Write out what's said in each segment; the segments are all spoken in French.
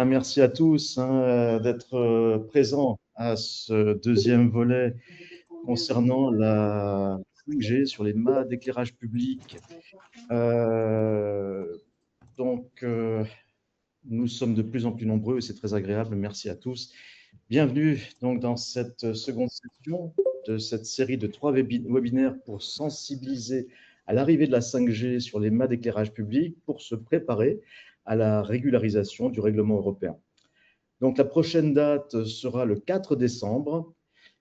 bien, merci à tous d'être présents à ce deuxième volet concernant la 5G sur les mâts d'éclairage public. Nous sommes de plus en plus nombreux et c'est très agréable. Merci à tous. Bienvenue donc dans cette seconde session de cette série de 3 webinaires pour sensibiliser à l'arrivée de la 5G sur les mâts d'éclairage public pour se préparer à la régularisation du règlement européen. Donc la prochaine date sera le 4 décembre.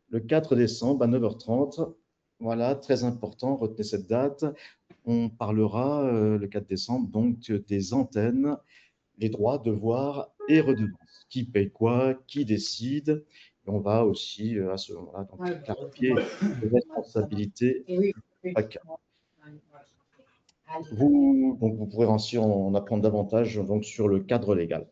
Le 4 décembre à 9h30. Voilà, très important, retenez cette date. On parlera le 4 décembre donc des antennes, les droits, devoirs et redevances. Qui paye quoi, qui décide. Et on va aussi à ce moment-là clarifier les responsabilités de chacun. Vous pourrez ainsi en apprendre davantage donc, sur le cadre légal.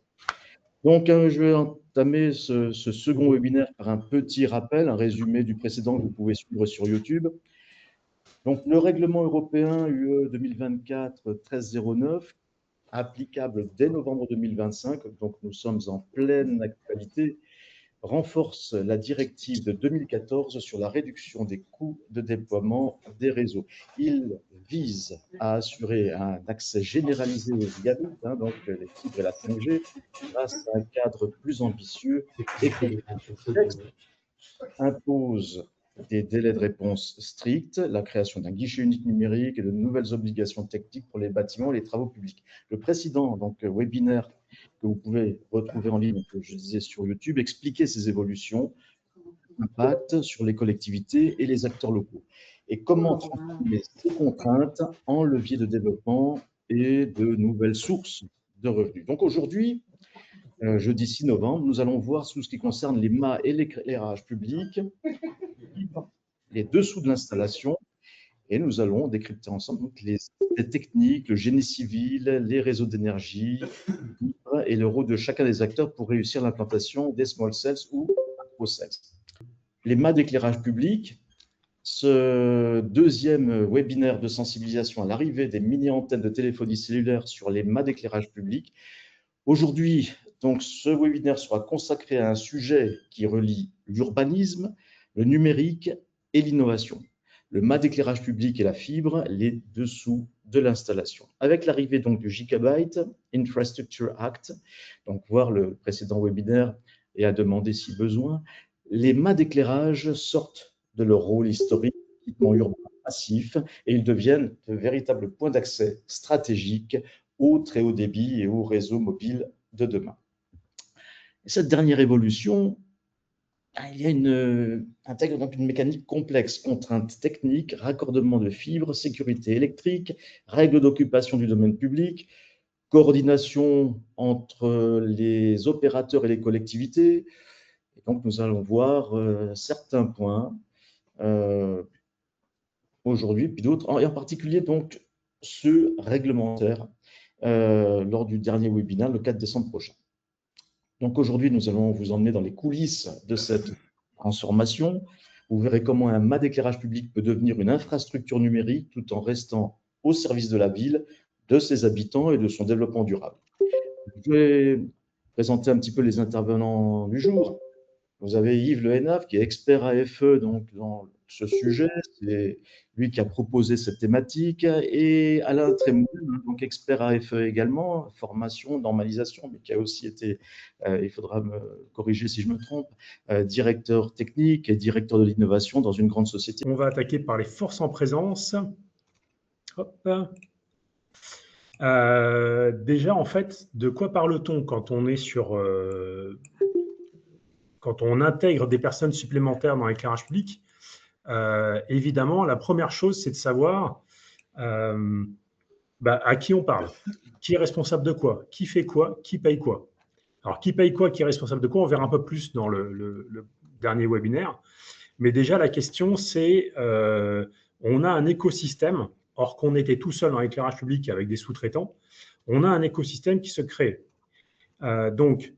Donc, je vais entamer ce second webinaire par un petit rappel, un résumé du précédent que vous pouvez suivre sur YouTube. Donc, le règlement européen UE 2024-1309, applicable dès novembre 2025, donc nous sommes en pleine actualité, renforce la directive de 2014 sur la réduction des coûts de déploiement des réseaux. Il vise à assurer un accès généralisé aux gigabits, donc les fibres et la 5G, grâce à un cadre plus ambitieux et que le texte impose des délais de réponse stricts, la création d'un guichet unique numérique et de nouvelles obligations techniques pour les bâtiments et les travaux publics. Le précédent webinaire que vous pouvez retrouver en ligne, que je disais sur YouTube, expliquait ces évolutions, impact sur les collectivités et les acteurs locaux, et comment transformer ces contraintes en levier de développement et de nouvelles sources de revenus. Donc aujourd'hui, jeudi 6 novembre, nous allons voir tout ce qui concerne les mâts et l'éclairage public, les dessous de l'installation, et nous allons décrypter ensemble les techniques, le génie civil, les réseaux d'énergie et le rôle de chacun des acteurs pour réussir l'implantation des small cells ou macro cells. Les mâts d'éclairage public, ce deuxième webinaire de sensibilisation à l'arrivée des mini-antennes de téléphonie cellulaire sur les mâts d'éclairage public. Aujourd'hui, donc, ce webinaire sera consacré à un sujet qui relie l'urbanisme, le numérique et l'innovation. Le mât d'éclairage public et la fibre, les dessous de l'installation. Avec l'arrivée donc du Gigabyte Infrastructure Act, donc voir le précédent webinaire et à demander si besoin, les mâts d'éclairage sortent de leur rôle historique d'équipement urbain massif et ils deviennent de véritables points d'accès stratégiques au très haut débit et au réseau mobile de demain. Cette dernière évolution, intègre donc une mécanique complexe, contraintes techniques, raccordement de fibres, sécurité électrique, règles d'occupation du domaine public, coordination entre les opérateurs et les collectivités. Et donc, nous allons voir certains points aujourd'hui, puis d'autres, et en particulier donc ceux réglementaires lors du dernier webinaire, le 4 décembre prochain. Donc aujourd'hui, nous allons vous emmener dans les coulisses de cette transformation. Vous verrez comment un mât d'éclairage public peut devenir une infrastructure numérique tout en restant au service de la ville, de ses habitants et de son développement durable. Je vais présenter un petit peu les intervenants du jour. Vous avez Yves Le Hénave, qui est expert AFE donc, dans ce sujet. C'est lui qui a proposé cette thématique. Et Alain Trémoul, donc expert AFE également, formation, normalisation, mais qui a aussi été, il faudra me corriger si je me trompe, directeur technique et directeur de l'innovation dans une grande société. On va attaquer par les forces en présence. Hop. Déjà, en fait, de quoi parle-t-on quand on est sur... quand on intègre des personnes supplémentaires dans l'éclairage public? Évidemment, la première chose, c'est de savoir à qui on parle, qui est responsable de quoi, qui fait quoi, qui paye quoi. Alors, qui paye quoi, qui est responsable de quoi, on verra un peu plus dans le dernier webinaire. Mais déjà, la question, c'est on a un écosystème, or qu'on était tout seul dans l'éclairage public avec des sous-traitants, on a un écosystème qui se crée. Donc,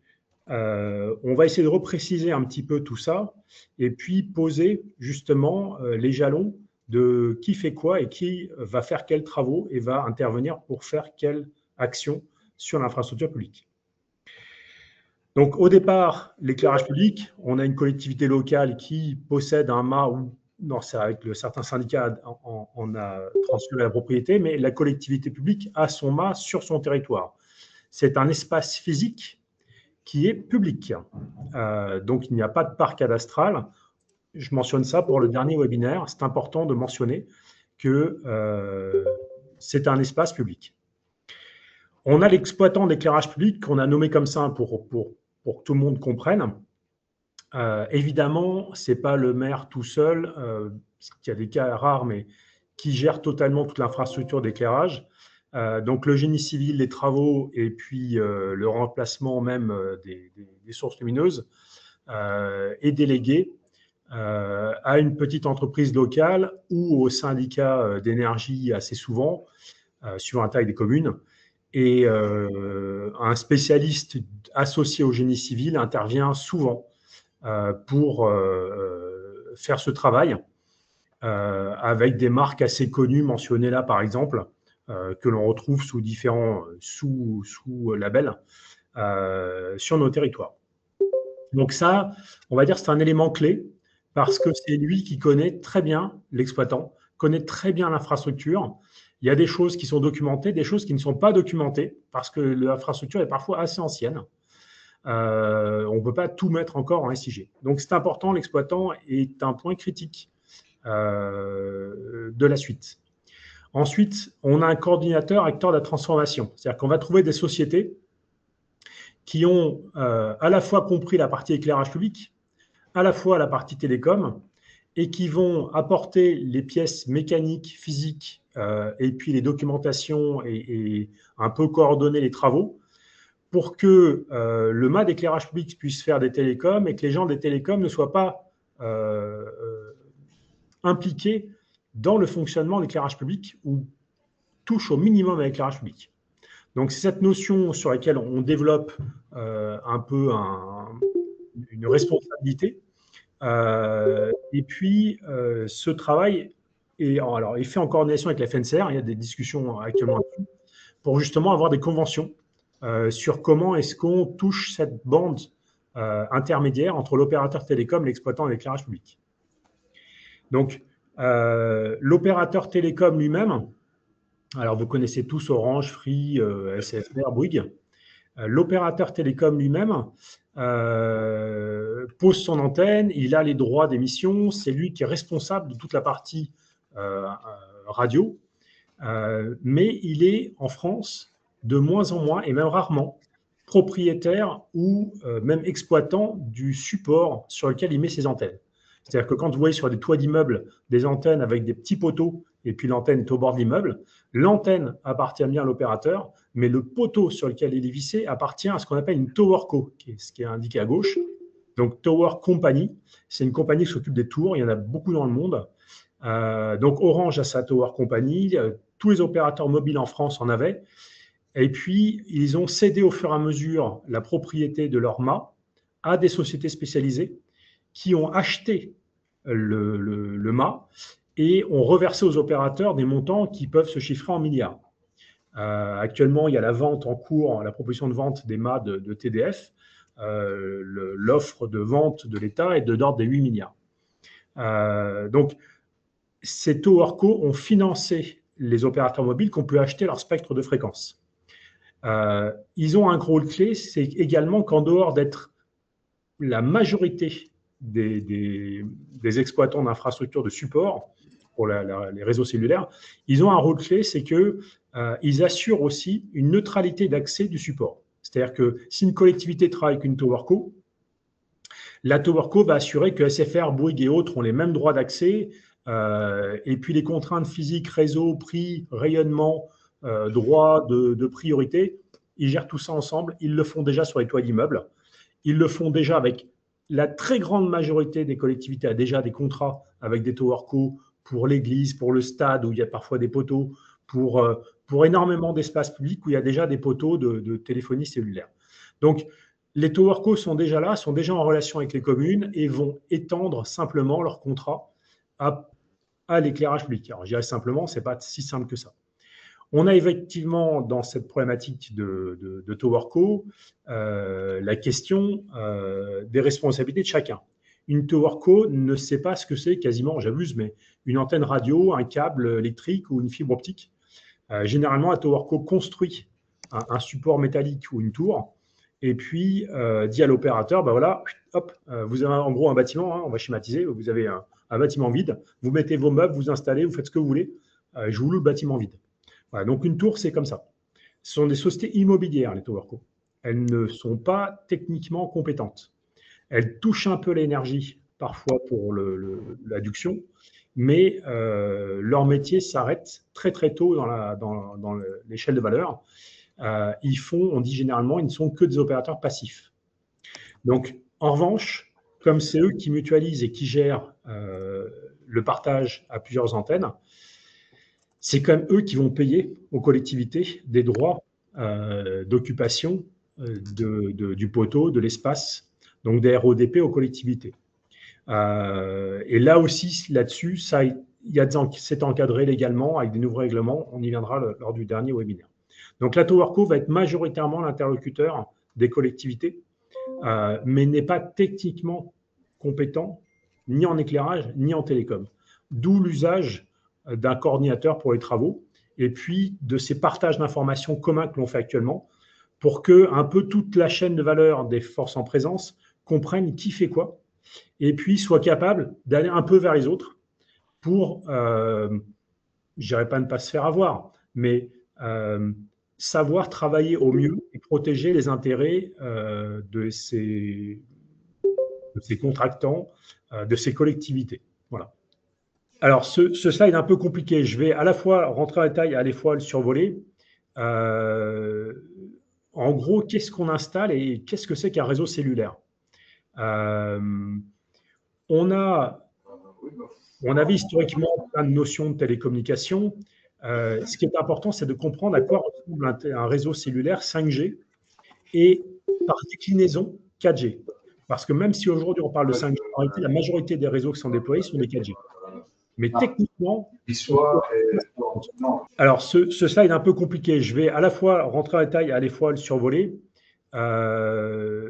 on va essayer de repréciser un petit peu tout ça et puis poser justement les jalons de qui fait quoi et qui va faire quels travaux et va intervenir pour faire quelle action sur l'infrastructure publique. Donc, au départ, l'éclairage public, on a une collectivité locale qui possède un mât ou, non, c'est avec certains syndicats, on a transféré la propriété, mais la collectivité publique a son mât sur son territoire. C'est un espace physique qui est public. Donc, il n'y a pas de parc cadastral. Je mentionne ça pour le dernier webinaire. C'est important de mentionner que c'est un espace public. On a l'exploitant d'éclairage public qu'on a nommé comme ça pour que tout le monde comprenne. Évidemment, ce n'est pas le maire tout seul, il y a des cas rares, mais qui gère totalement toute l'infrastructure d'éclairage. Donc le génie civil, les travaux et puis le remplacement même des sources lumineuses est délégué à une petite entreprise locale ou au syndicat d'énergie assez souvent, suivant la taille des communes. Et un spécialiste associé au génie civil intervient souvent pour faire ce travail avec des marques assez connues mentionnées là, par exemple, que l'on retrouve sous différents sous-labels sur nos territoires. Donc ça, on va dire c'est un élément clé parce que c'est lui qui connaît très bien l'exploitant, connaît très bien l'infrastructure. Il y a des choses qui sont documentées, des choses qui ne sont pas documentées parce que l'infrastructure est parfois assez ancienne. On ne peut pas tout mettre encore en SIG. Donc c'est important, l'exploitant est un point critique de la suite. Ensuite, on a un coordinateur acteur de la transformation. C'est-à-dire qu'on va trouver des sociétés qui ont à la fois compris la partie éclairage public, à la fois la partie télécom, et qui vont apporter les pièces mécaniques, physiques, et puis les documentations et un peu coordonner les travaux pour que le mât d'éclairage public puisse faire des télécoms et que les gens des télécoms ne soient pas impliqués dans le fonctionnement de l'éclairage public ou touchent au minimum à l'éclairage public. Donc, c'est cette notion sur laquelle on développe un peu une responsabilité. Et puis, ce travail est fait en coordination avec la FNCR. Il y a des discussions actuellement là-dessus pour justement avoir des conventions sur comment est-ce qu'on touche cette bande intermédiaire entre l'opérateur télécom, l'exploitant et l'éclairage public. Donc, l'opérateur télécom lui-même, alors vous connaissez tous Orange, Free, SFR, Bouygues. L'opérateur télécom lui-même pose son antenne, il a les droits d'émission, c'est lui qui est responsable de toute la partie radio, mais il est en France de moins en moins et même rarement propriétaire ou même exploitant du support sur lequel il met ses antennes. C'est-à-dire que quand vous voyez sur des toits d'immeubles des antennes avec des petits poteaux et puis l'antenne est au bord de l'immeuble, l'antenne appartient bien à l'opérateur, mais le poteau sur lequel il est vissé appartient à ce qu'on appelle une towerco, ce qui est indiqué à gauche. Donc Tower Company, c'est une compagnie qui s'occupe des tours, il y en a beaucoup dans le monde. Donc Orange a sa Tower Company, tous les opérateurs mobiles en France en avaient. Et puis, ils ont cédé au fur et à mesure la propriété de leur mât à des sociétés spécialisées qui ont acheté le mât et ont reversé aux opérateurs des montants qui peuvent se chiffrer en milliards. Actuellement, il y a la vente en cours, la proposition de vente des mâts de TDF. L'offre de vente de l'État est de l'ordre des 8 milliards. Donc, ces towerco ont financé les opérateurs mobiles qui ont pu acheter leur spectre de fréquence. Ils ont un rôle clé, c'est également qu'en dehors d'être la majorité des exploitants d'infrastructures de support pour les réseaux cellulaires, ils ont un rôle clé, c'est qu'ils assurent aussi une neutralité d'accès du support. C'est-à-dire que si une collectivité travaille avec une towerco, la towerco va assurer que SFR, Bouygues et autres ont les mêmes droits d'accès, et puis les contraintes physiques, réseau, prix, rayonnement, droit de priorité, ils gèrent tout ça ensemble. Ils le font déjà sur les toits d'immeubles. Ils le font déjà avec la très grande majorité des collectivités a déjà des contrats avec des towerco pour l'église, pour le stade où il y a parfois des poteaux, pour énormément d'espaces publics où il y a déjà des poteaux de téléphonie cellulaire. Donc, les towerco sont déjà là, sont déjà en relation avec les communes et vont étendre simplement leur contrat à l'éclairage public. Alors, je dirais simplement, ce n'est pas si simple que ça. On a effectivement dans cette problématique de TowerCo la question des responsabilités de chacun. Une TowerCo ne sait pas ce que c'est quasiment, j'abuse, mais une antenne radio, un câble électrique ou une fibre optique. Généralement, la TowerCo construit un support métallique ou une tour et puis dit à l'opérateur, ben voilà, hop, vous avez en gros un bâtiment, hein, on va schématiser, vous avez un bâtiment vide, vous mettez vos meubles, vous installez, vous faites ce que vous voulez, je vous loue le bâtiment vide. Voilà, donc une tour, c'est comme ça. Ce sont des sociétés immobilières, les TowerCo. Elles ne sont pas techniquement compétentes. Elles touchent un peu l'énergie, parfois pour l'adduction, mais leur métier s'arrête très très tôt dans l'échelle de valeur. Ils font, on dit généralement, ils ne sont que des opérateurs passifs. Donc, en revanche, comme c'est eux qui mutualisent et qui gèrent le partage à plusieurs antennes, c'est quand même eux qui vont payer aux collectivités des droits d'occupation du poteau, de l'espace, donc des RODP aux collectivités. Et là aussi, là-dessus, c'est encadré légalement avec des nouveaux règlements. On y viendra lors du dernier webinaire. Donc la TowerCo va être majoritairement l'interlocuteur des collectivités, mais n'est pas techniquement compétent ni en éclairage ni en télécom. D'où l'usage d'un coordinateur pour les travaux et puis de ces partages d'informations communs que l'on fait actuellement pour que un peu toute la chaîne de valeur des forces en présence comprenne qui fait quoi et puis soit capable d'aller un peu vers les autres pour, je dirais pas ne pas se faire avoir, mais savoir travailler au mieux et protéger les intérêts de ces contractants, de ces collectivités. Voilà. Alors, ce slide est un peu compliqué. Je vais à la fois rentrer en détail, à la fois le survoler. En gros, qu'est-ce qu'on installe et qu'est-ce que c'est qu'un réseau cellulaire? On avait historiquement plein de notions de télécommunication. Ce qui est important, c'est de comprendre à quoi ressemble un réseau cellulaire 5G et par déclinaison 4G. Parce que même si aujourd'hui on parle de 5G, en réalité, la majorité des réseaux qui sont déployés sont des 4G. Mais techniquement, alors ce slide est un peu compliqué. Je vais à la fois rentrer en détail, à la fois le survoler. En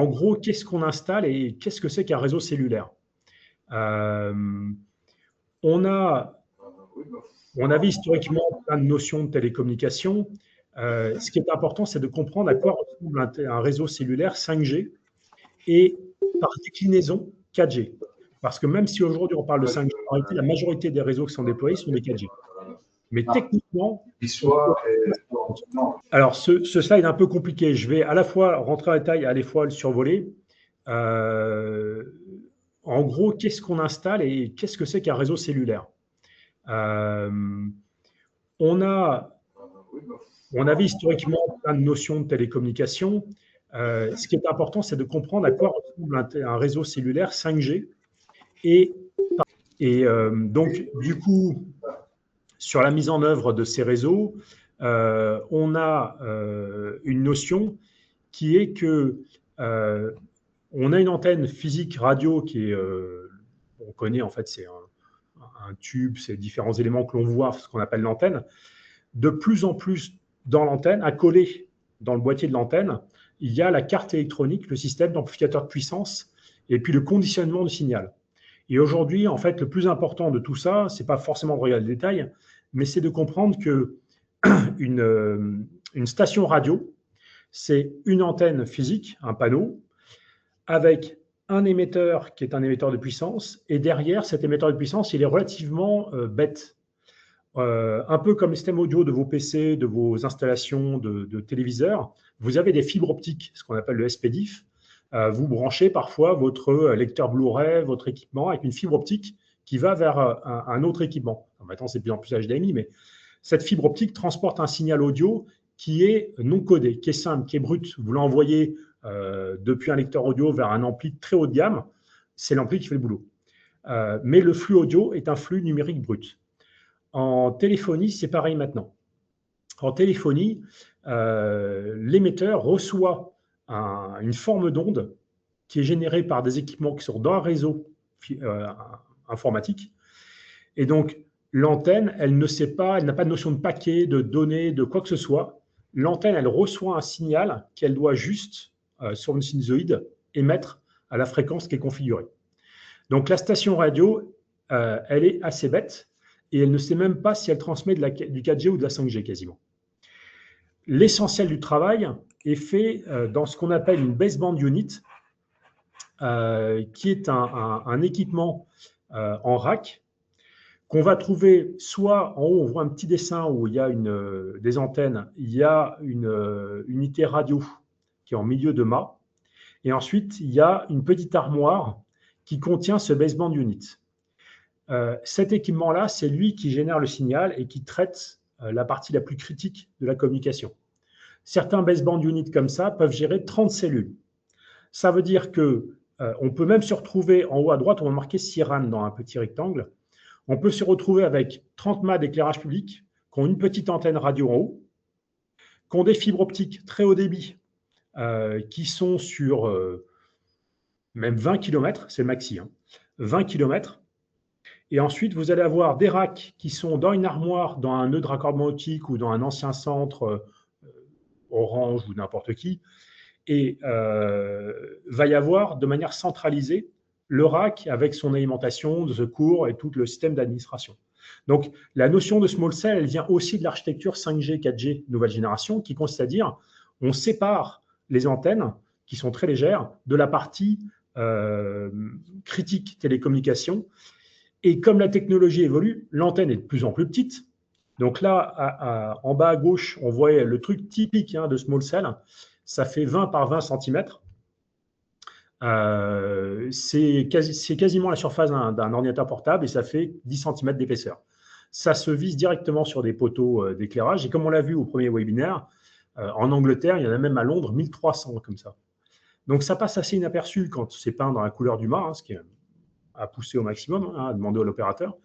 gros, qu'est-ce qu'on installe et qu'est-ce que c'est qu'un réseau cellulaire? On avait historiquement plein de notions de télécommunication. Ce qui est important, c'est de comprendre à quoi ressemble un réseau cellulaire 5G et par déclinaison 4G. Parce que même si aujourd'hui on parle de 5G, en réalité, la majorité des réseaux qui sont déployés sont des 4G. Mais techniquement, alors ce slide est un peu compliqué. Je vais à la fois rentrer en détail, à la fois le survoler. En gros, qu'est-ce qu'on installe et qu'est-ce que c'est qu'un réseau cellulaire? On avait historiquement plein de notions de télécommunication. Ce qui est important, c'est de comprendre à quoi ressemble un réseau cellulaire 5G et donc, du coup, sur la mise en œuvre de ces réseaux, on a une notion qui est que on a une antenne physique radio qui est, on connaît en fait, c'est un tube, c'est différents éléments que l'on voit, ce qu'on appelle l'antenne. De plus en plus dans l'antenne, accolé dans le boîtier de l'antenne, il y a la carte électronique, le système d'amplificateur de puissance et puis le conditionnement du signal. Et aujourd'hui, en fait, le plus important de tout ça, c'est pas forcément de regarder le détail, mais c'est de comprendre que une station radio, c'est une antenne physique, un panneau, avec un émetteur qui est un émetteur de puissance, et derrière cet émetteur de puissance, il est relativement bête. Un peu comme le système audio de vos PC, de vos installations de téléviseurs, vous avez des fibres optiques, ce qu'on appelle le SPDIF. Vous branchez parfois votre lecteur Blu-ray, votre équipement avec une fibre optique qui va vers un autre équipement. Alors maintenant, c'est de plus en plus HDMI, mais cette fibre optique transporte un signal audio qui est non codé, qui est simple, qui est brut. Vous l'envoyez depuis un lecteur audio vers un ampli très haut de gamme, c'est l'ampli qui fait le boulot. Mais le flux audio est un flux numérique brut. En téléphonie, c'est pareil maintenant. En téléphonie, l'émetteur reçoit une forme d'onde qui est générée par des équipements qui sont dans un réseau informatique. Et donc, l'antenne, elle ne sait pas, elle n'a pas de notion de paquet, de données, de quoi que ce soit. L'antenne, elle reçoit un signal qu'elle doit juste, sur une sinusoïde, émettre à la fréquence qui est configurée. Donc la station radio, elle est assez bête et elle ne sait même pas si elle transmet du 4G ou de la 5G quasiment. L'essentiel du travail est fait dans ce qu'on appelle une baseband unit, qui est un équipement en rack qu'on va trouver soit en haut, on voit un petit dessin où il y a des antennes, il y a une unité radio qui est en milieu de mât, et ensuite il y a une petite armoire qui contient ce baseband unit. Cet équipement-là, c'est lui qui génère le signal et qui traite la partie la plus critique de la communication. Certains baseband units comme ça peuvent gérer 30 cellules. Ça veut dire qu'on peut même se retrouver en haut à droite, on va marquer CIRAN dans un petit rectangle. On peut se retrouver avec 30 mâts d'éclairage public qui ont une petite antenne radio en haut, qui ont des fibres optiques très haut débit, qui sont sur même 20 km, c'est le maxi, 20 km. Et ensuite, vous allez avoir des racks qui sont dans une armoire, dans un nœud de raccordement optique ou dans un ancien centre Orange ou n'importe qui. Et va y avoir de manière centralisée le rack avec son alimentation de secours et tout le système d'administration. Donc, la notion de small cell, elle vient aussi de l'architecture 5G, 4G nouvelle génération, qui consiste à dire on sépare les antennes, qui sont très légères, de la partie critique télécommunication. Et comme la technologie évolue, l'antenne est de plus en plus petite. Donc là, en bas à gauche, on voit le truc typique de small cell. Ça fait 20 par 20 cm. C'est quasiment la surface d'un ordinateur portable et ça fait 10 cm d'épaisseur. Ça se vise directement sur des poteaux d'éclairage. Et comme on l'a vu au premier webinaire, en Angleterre, il y en a même à Londres 1300 comme ça. Donc ça passe assez inaperçu quand c'est peint dans la couleur du mât, ce qui est à pousser au maximum, à demander à l'opérateur.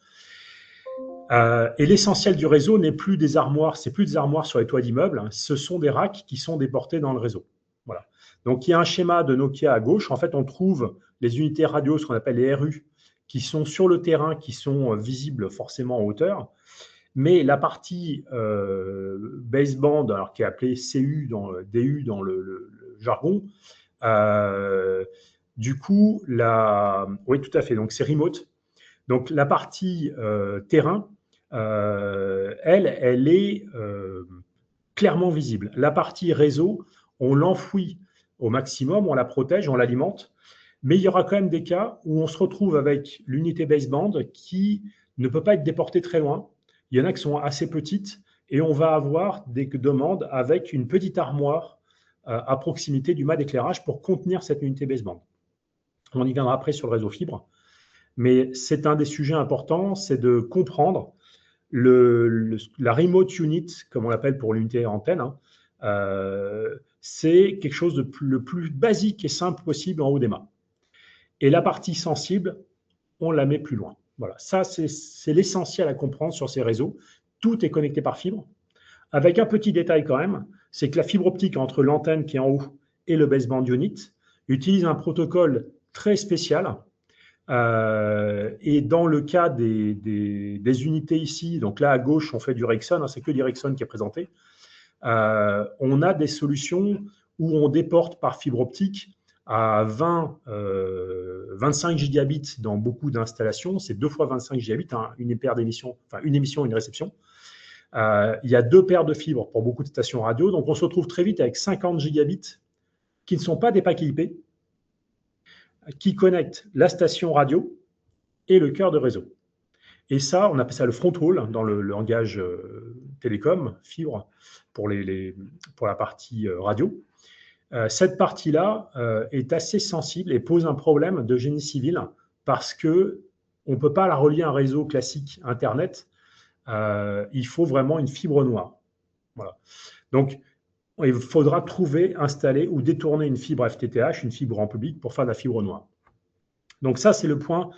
Et l'essentiel du réseau n'est plus des armoires, c'est plus des armoires sur les toits d'immeubles, ce sont des racks qui sont déportés dans le réseau. Voilà. Donc il y a un schéma de Nokia à gauche. En fait, on trouve les unités radio, ce qu'on appelle les RU, qui sont sur le terrain, qui sont visibles forcément en hauteur. Mais la partie baseband, alors qui est appelée DU dans le jargon, du coup, oui, tout à fait. Donc c'est remote. Donc la partie terrain, elle est clairement visible. La partie réseau, on l'enfouit au maximum, on la protège, on l'alimente, mais il y aura quand même des cas où on se retrouve avec l'unité baseband qui ne peut pas être déportée très loin. Il y en a qui sont assez petites et on va avoir des demandes avec une petite armoire à proximité du mât d'éclairage pour contenir cette unité baseband. On y viendra après sur le réseau fibre, mais c'est un des sujets importants, c'est de comprendre la remote unit, comme on l'appelle pour l'unité antenne, c'est quelque chose de le plus basique et simple possible en haut des mâts. Et la partie sensible, on la met plus loin. Voilà, ça c'est l'essentiel à comprendre sur ces réseaux. Tout est connecté par fibre. Avec un petit détail quand même, c'est que la fibre optique entre l'antenne qui est en haut et le baseband unit utilise un protocole très spécial. Et dans le cas des unités ici, donc là à gauche on fait du Rexon, c'est que du Rexon qui est présenté, on a des solutions où on déporte par fibre optique à 25 gigabits dans beaucoup d'installations, c'est 2 fois 25 gigabits, une paire d'émissions, enfin une émission, une réception. Il y a 2 paires de fibres pour beaucoup de stations radio, donc on se retrouve très vite avec 50 gigabits qui ne sont pas des paquets IP, qui connectent la station radio et le cœur de réseau. Et ça, on appelle ça le front haul dans le langage télécom, fibre, pour la partie radio. Cette partie-là est assez sensible et pose un problème de génie civil parce qu'on ne peut pas la relier à un réseau classique Internet. Il faut vraiment une fibre noire. Voilà. Donc, il faudra trouver, installer ou détourner une fibre FTTH, une fibre en public, pour faire de la fibre noire. Donc ça, c'est le point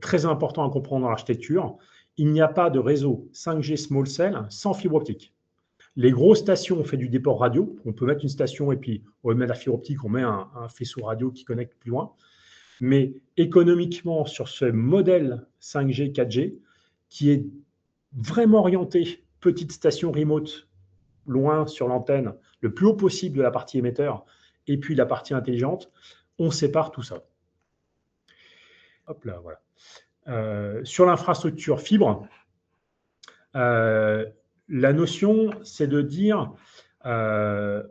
très important à comprendre dans l'architecture. Il n'y a pas de réseau 5G small cell sans fibre optique. Les grosses stations, on fait du déport radio. On peut mettre une station et puis on met la fibre optique, on met un faisceau radio qui connecte plus loin. Mais économiquement, sur ce modèle 5G, 4G, qui est vraiment orienté petite station remote, loin sur l'antenne, le plus haut possible de la partie émetteur, et puis la partie intelligente, on sépare tout ça. Hop là, voilà. Sur l'infrastructure fibre, la notion, c'est de dire, on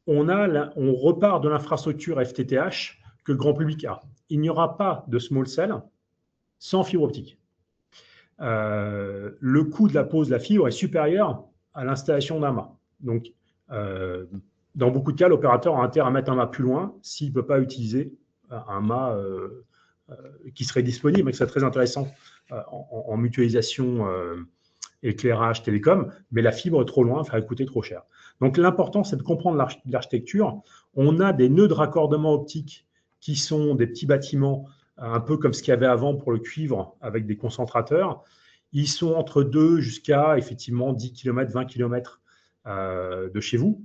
repart de l'infrastructure FTTH que le grand public a. Il n'y aura pas de small cell sans fibre optique. Le coût de la pose de la fibre est supérieur à l'installation d'un mât. Donc, dans beaucoup de cas, l'opérateur a intérêt à mettre un mât plus loin s'il ne peut pas utiliser un mât qui serait disponible, mais qui serait très intéressant en mutualisation éclairage, télécom, mais la fibre est trop loin, ça va coûter trop cher. Donc l'important, c'est de comprendre l'architecture. On a des nœuds de raccordement optique qui sont des petits bâtiments, un peu comme ce qu'il y avait avant pour le cuivre, avec des concentrateurs. Ils sont entre 2 jusqu'à effectivement 10 km, 20 km de chez vous.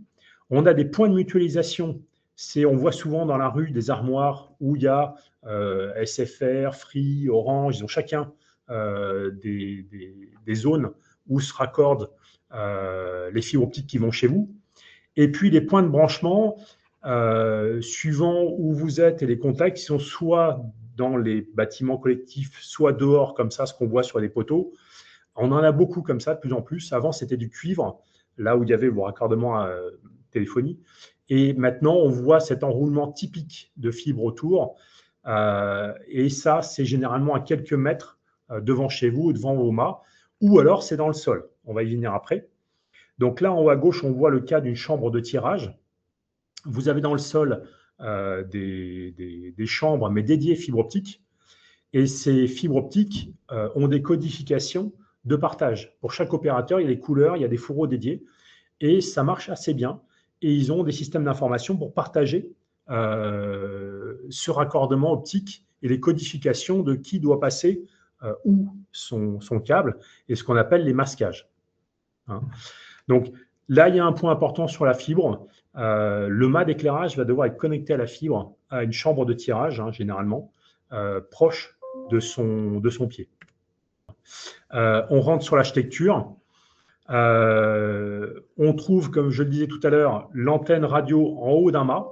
On a des points de mutualisation. On voit souvent dans la rue des armoires où il y a SFR, Free, Orange, ils ont chacun des zones où se raccordent les fibres optiques qui vont chez vous. Et puis les points de branchement, suivant où vous êtes et les contacts, qui sont soit dans les bâtiments collectifs, soit dehors, comme ça, ce qu'on voit sur les poteaux. On en a beaucoup comme ça, de plus en plus. Avant, c'était du cuivre, là où il y avait vos raccordements à téléphonie. Et maintenant, on voit cet enroulement typique de fibres autour. Et ça, c'est généralement à quelques mètres devant chez vous ou devant vos mâts. Ou alors, c'est dans le sol. On va y venir après. Donc là, en haut à gauche, on voit le cas d'une chambre de tirage. Vous avez dans le sol des chambres, mais dédiées fibre optique. Et ces fibres optiques ont des codifications de partage. Pour chaque opérateur, il y a des couleurs, il y a des fourreaux dédiés. Et ça marche assez bien. Et ils ont des systèmes d'information pour partager ce raccordement optique et les codifications de qui doit passer où son câble et ce qu'on appelle les masquages. Hein. Donc là, il y a un point important sur la fibre. Le mât d'éclairage va devoir être connecté à la fibre, à une chambre de tirage, généralement, proche de son pied. On rentre sur l'architecture. On trouve, comme je le disais tout à l'heure, l'antenne radio en haut d'un mât,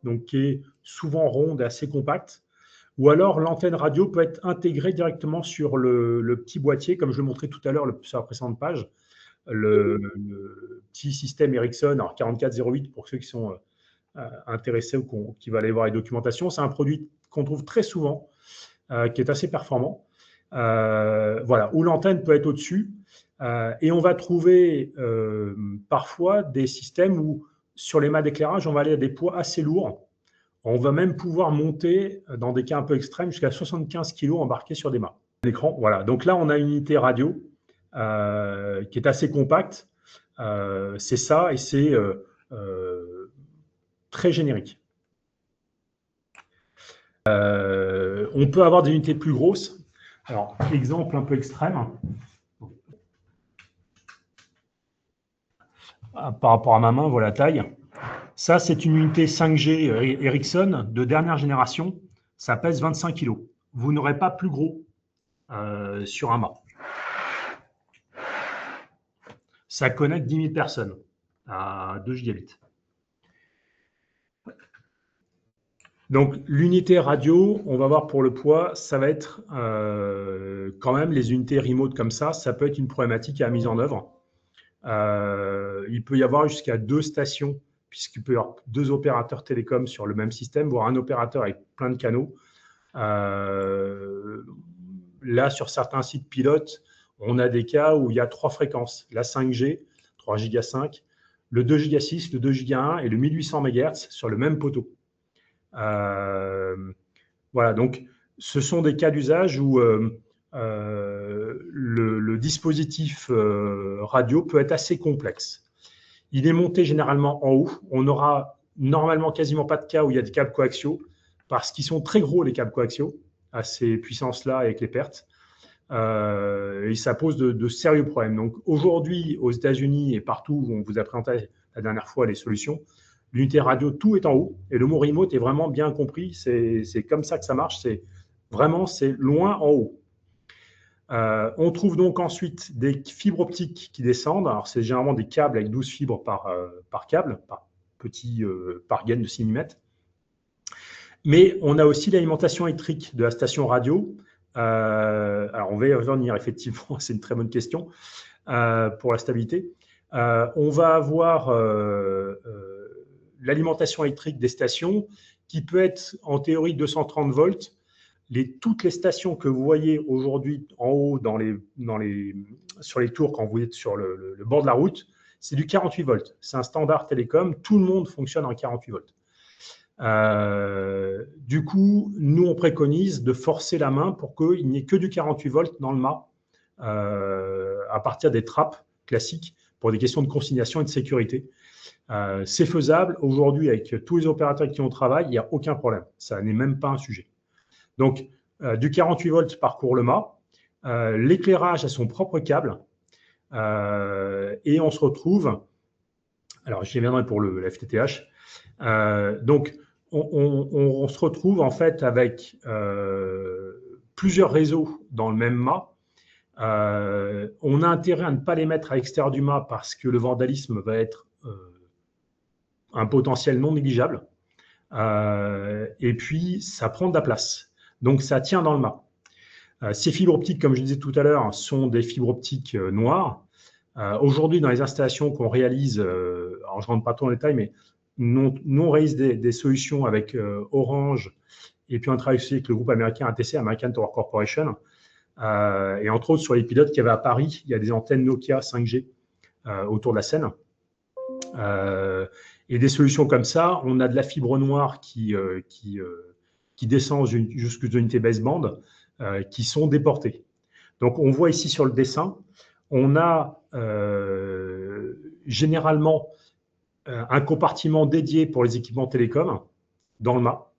donc qui est souvent ronde et assez compacte. Ou alors, l'antenne radio peut être intégrée directement sur le petit boîtier, comme je le montrais tout à l'heure sur la précédente page. Le petit système Ericsson, alors 4408 pour ceux qui sont intéressés ou qui vont aller voir les documentations. C'est un produit qu'on trouve très souvent, qui est assez performant. Voilà, où l'antenne peut être au-dessus. Et on va trouver parfois des systèmes où, sur les mâts d'éclairage, on va aller à des poids assez lourds. On va même pouvoir monter, dans des cas un peu extrêmes, jusqu'à 75 kg embarqués sur des mâts. L'écran, voilà. Donc là, on a une unité radio qui est assez compacte. C'est ça, et c'est très générique. On peut avoir des unités plus grosses. Alors, exemple un peu extrême. Par rapport à ma main, voilà la taille. Ça, c'est une unité 5G Ericsson de dernière génération. Ça pèse 25 kg. Vous n'aurez pas plus gros sur un mât. Ça connecte 10 000 personnes à 2 gigabits. Donc, l'unité radio, on va voir pour le poids, ça va être quand même les unités remote comme ça. Ça peut être une problématique à la mise en œuvre. Il peut y avoir jusqu'à 2 stations, puisqu'il peut y avoir 2 opérateurs télécoms sur le même système, voire un opérateur avec plein de canaux. Là, sur certains sites pilotes, on a des cas où il y a 3 fréquences. La 5G, 3 Giga 5, le 2 Giga 6, le 2 Giga 1 et le 1800 MHz sur le même poteau. Voilà, donc ce sont des cas d'usage où le dispositif radio peut être assez complexe. Il est monté généralement en haut. On n'aura normalement quasiment pas de cas où il y a des câbles coaxiaux parce qu'ils sont très gros, les câbles coaxiaux, à ces puissances-là avec les pertes. Et ça pose de sérieux problèmes. Donc aujourd'hui, aux États-Unis et partout où on vous a présenté la dernière fois les solutions, l'unité radio, tout est en haut. Et le mot remote est vraiment bien compris. C'est comme ça que ça marche. C'est loin en haut. On trouve donc ensuite des fibres optiques qui descendent. Alors, c'est généralement des câbles avec 12 fibres par câble, par gaine de 6 mm. Mais on a aussi l'alimentation électrique de la station radio. Alors, on va y revenir, effectivement, c'est une très bonne question pour la stabilité. On va avoir l'alimentation électrique des stations qui peut être en théorie 230 volts. Toutes les stations que vous voyez aujourd'hui en haut sur les tours quand vous êtes sur le bord de la route, c'est du 48 volts. C'est un standard télécom. Tout le monde fonctionne en 48 volts. Du coup, nous, on préconise de forcer la main pour qu'il n'y ait que du 48 volts dans le mât à partir des trappes classiques pour des questions de consignation et de sécurité. C'est faisable. Aujourd'hui, avec tous les opérateurs qui on travaille, il n'y a aucun problème. Ça n'est même pas un sujet. Donc, du 48 volts parcourt le mât. L'éclairage a son propre câble. Et on se retrouve, alors j'y reviendrai pour le FTTH. Donc, on se retrouve en fait avec plusieurs réseaux dans le même mât. On a intérêt à ne pas les mettre à l'extérieur du mât parce que le vandalisme va être un potentiel non négligeable. Et puis, ça prend de la place. Donc, ça tient dans le mât. Ces fibres optiques, comme je disais tout à l'heure, sont des fibres optiques noires. Aujourd'hui, dans les installations qu'on réalise, alors je ne rentre pas trop dans les détails, mais nous on réalise des solutions avec Orange et puis on travaille aussi avec le groupe américain ATC, American Tower Corporation. Et entre autres, sur les pilotes qu'il y avait à Paris, il y a des antennes Nokia 5G autour de la Seine. Et des solutions comme ça, on a de la fibre noire qui descend jusqu'aux unités baseband qui sont déportées. Donc, on voit ici sur le dessin, on a généralement un compartiment dédié pour les équipements télécoms dans le mât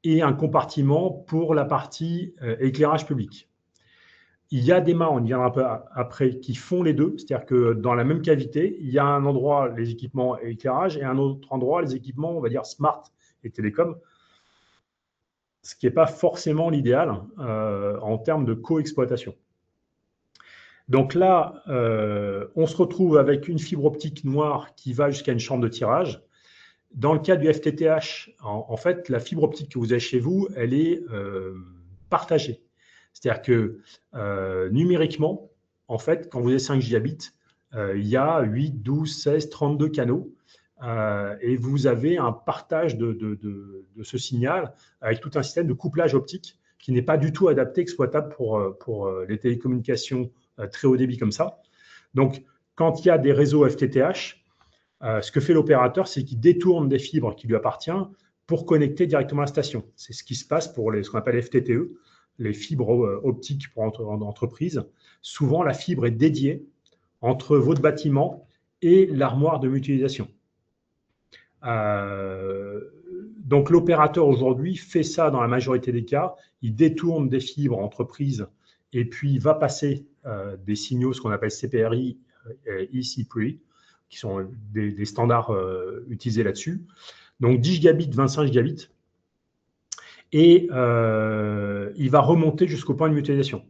et un compartiment pour la partie éclairage public. Il y a des mâts, on y viendra un peu après, qui font les deux, c'est-à-dire que dans la même cavité, il y a un endroit les équipements éclairage et un autre endroit les équipements, on va dire, smart et télécom, ce qui n'est pas forcément l'idéal en termes de coexploitation. Donc là, on se retrouve avec une fibre optique noire qui va jusqu'à une chambre de tirage. Dans le cas du FTTH, en fait, la fibre optique que vous avez chez vous, elle est partagée. C'est-à-dire que numériquement, en fait, quand vous avez 5 gigabits, il y a 8, 12, 16, 32 canaux et vous avez un partage de ce signal avec tout un système de couplage optique qui n'est pas du tout adapté, exploitable pour les télécommunications très haut débit comme ça. Donc, quand il y a des réseaux FTTH, ce que fait l'opérateur, c'est qu'il détourne des fibres qui lui appartiennent pour connecter directement à la station. C'est ce qui se passe pour ce qu'on appelle FTTE, les fibres optiques pour entreprises. Souvent, la fibre est dédiée entre votre bâtiment et l'armoire de mutualisation. Donc, l'opérateur aujourd'hui fait ça dans la majorité des cas. Il détourne des fibres entreprises et puis il va passer des signaux, ce qu'on appelle CPRI et ECPRI, qui sont des standards utilisés là-dessus. Donc, 10 gigabits, 25 gigabits. Et il va remonter jusqu'au point de mutualisation.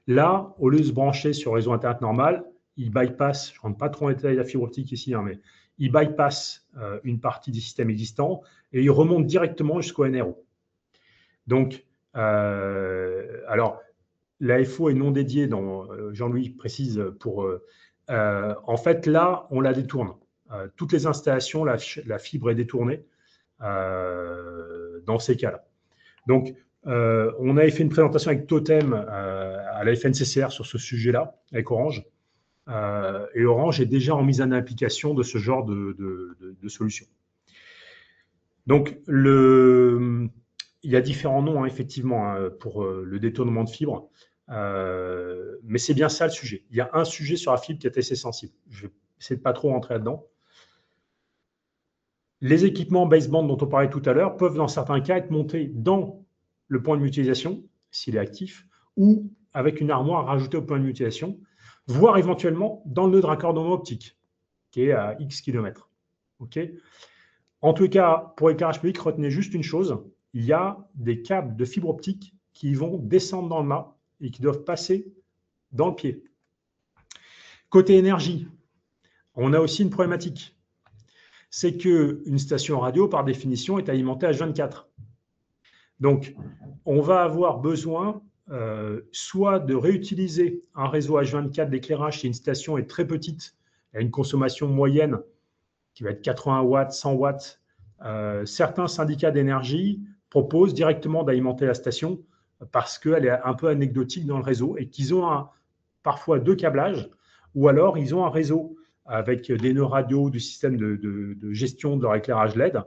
Là, au lieu de se brancher sur le réseau Internet normal, il bypass, je ne rentre pas trop en détail de la fibre optique ici, hein, mais il bypass une partie du système existant et il remonte directement jusqu'au NRO. Donc, alors, la FO est non dédiée, Jean-Louis précise, en fait, là, on la détourne. Toutes les installations, la fibre est détournée dans ces cas-là. Donc, on avait fait une présentation avec Totem à la FNCCR sur ce sujet-là, avec Orange. Et Orange est déjà en mise en application de ce genre de solution. Donc, il y a différents noms, hein, effectivement, pour le détournement de fibres. Mais c'est bien ça le sujet. Il y a un sujet sur la fibre qui est assez sensible. Je vais essayer de ne pas trop rentrer là-dedans. Les équipements baseband dont on parlait tout à l'heure peuvent, dans certains cas, être montés dans le point de mutualisation, s'il est actif, ou avec une armoire rajoutée au point de mutualisation, voire éventuellement dans le nœud de raccordement optique, qui est à X km. Okay. En tout cas, pour l'éclairage public, retenez juste une chose, il y a des câbles de fibre optique qui vont descendre dans le mât et qui doivent passer dans le pied. Côté énergie, on a aussi une problématique. C'est qu'une station radio, par définition, est alimentée H24. Donc, on va avoir besoin soit de réutiliser un réseau H24 d'éclairage si une station est très petite, elle a une consommation moyenne qui va être 80 watts, 100 watts. Certains syndicats d'énergie proposent directement d'alimenter la station parce qu'elle est un peu anecdotique dans le réseau et qu'ils ont parfois 2 câblages ou alors ils ont un réseau avec des nœuds radio du système de gestion de leur éclairage LED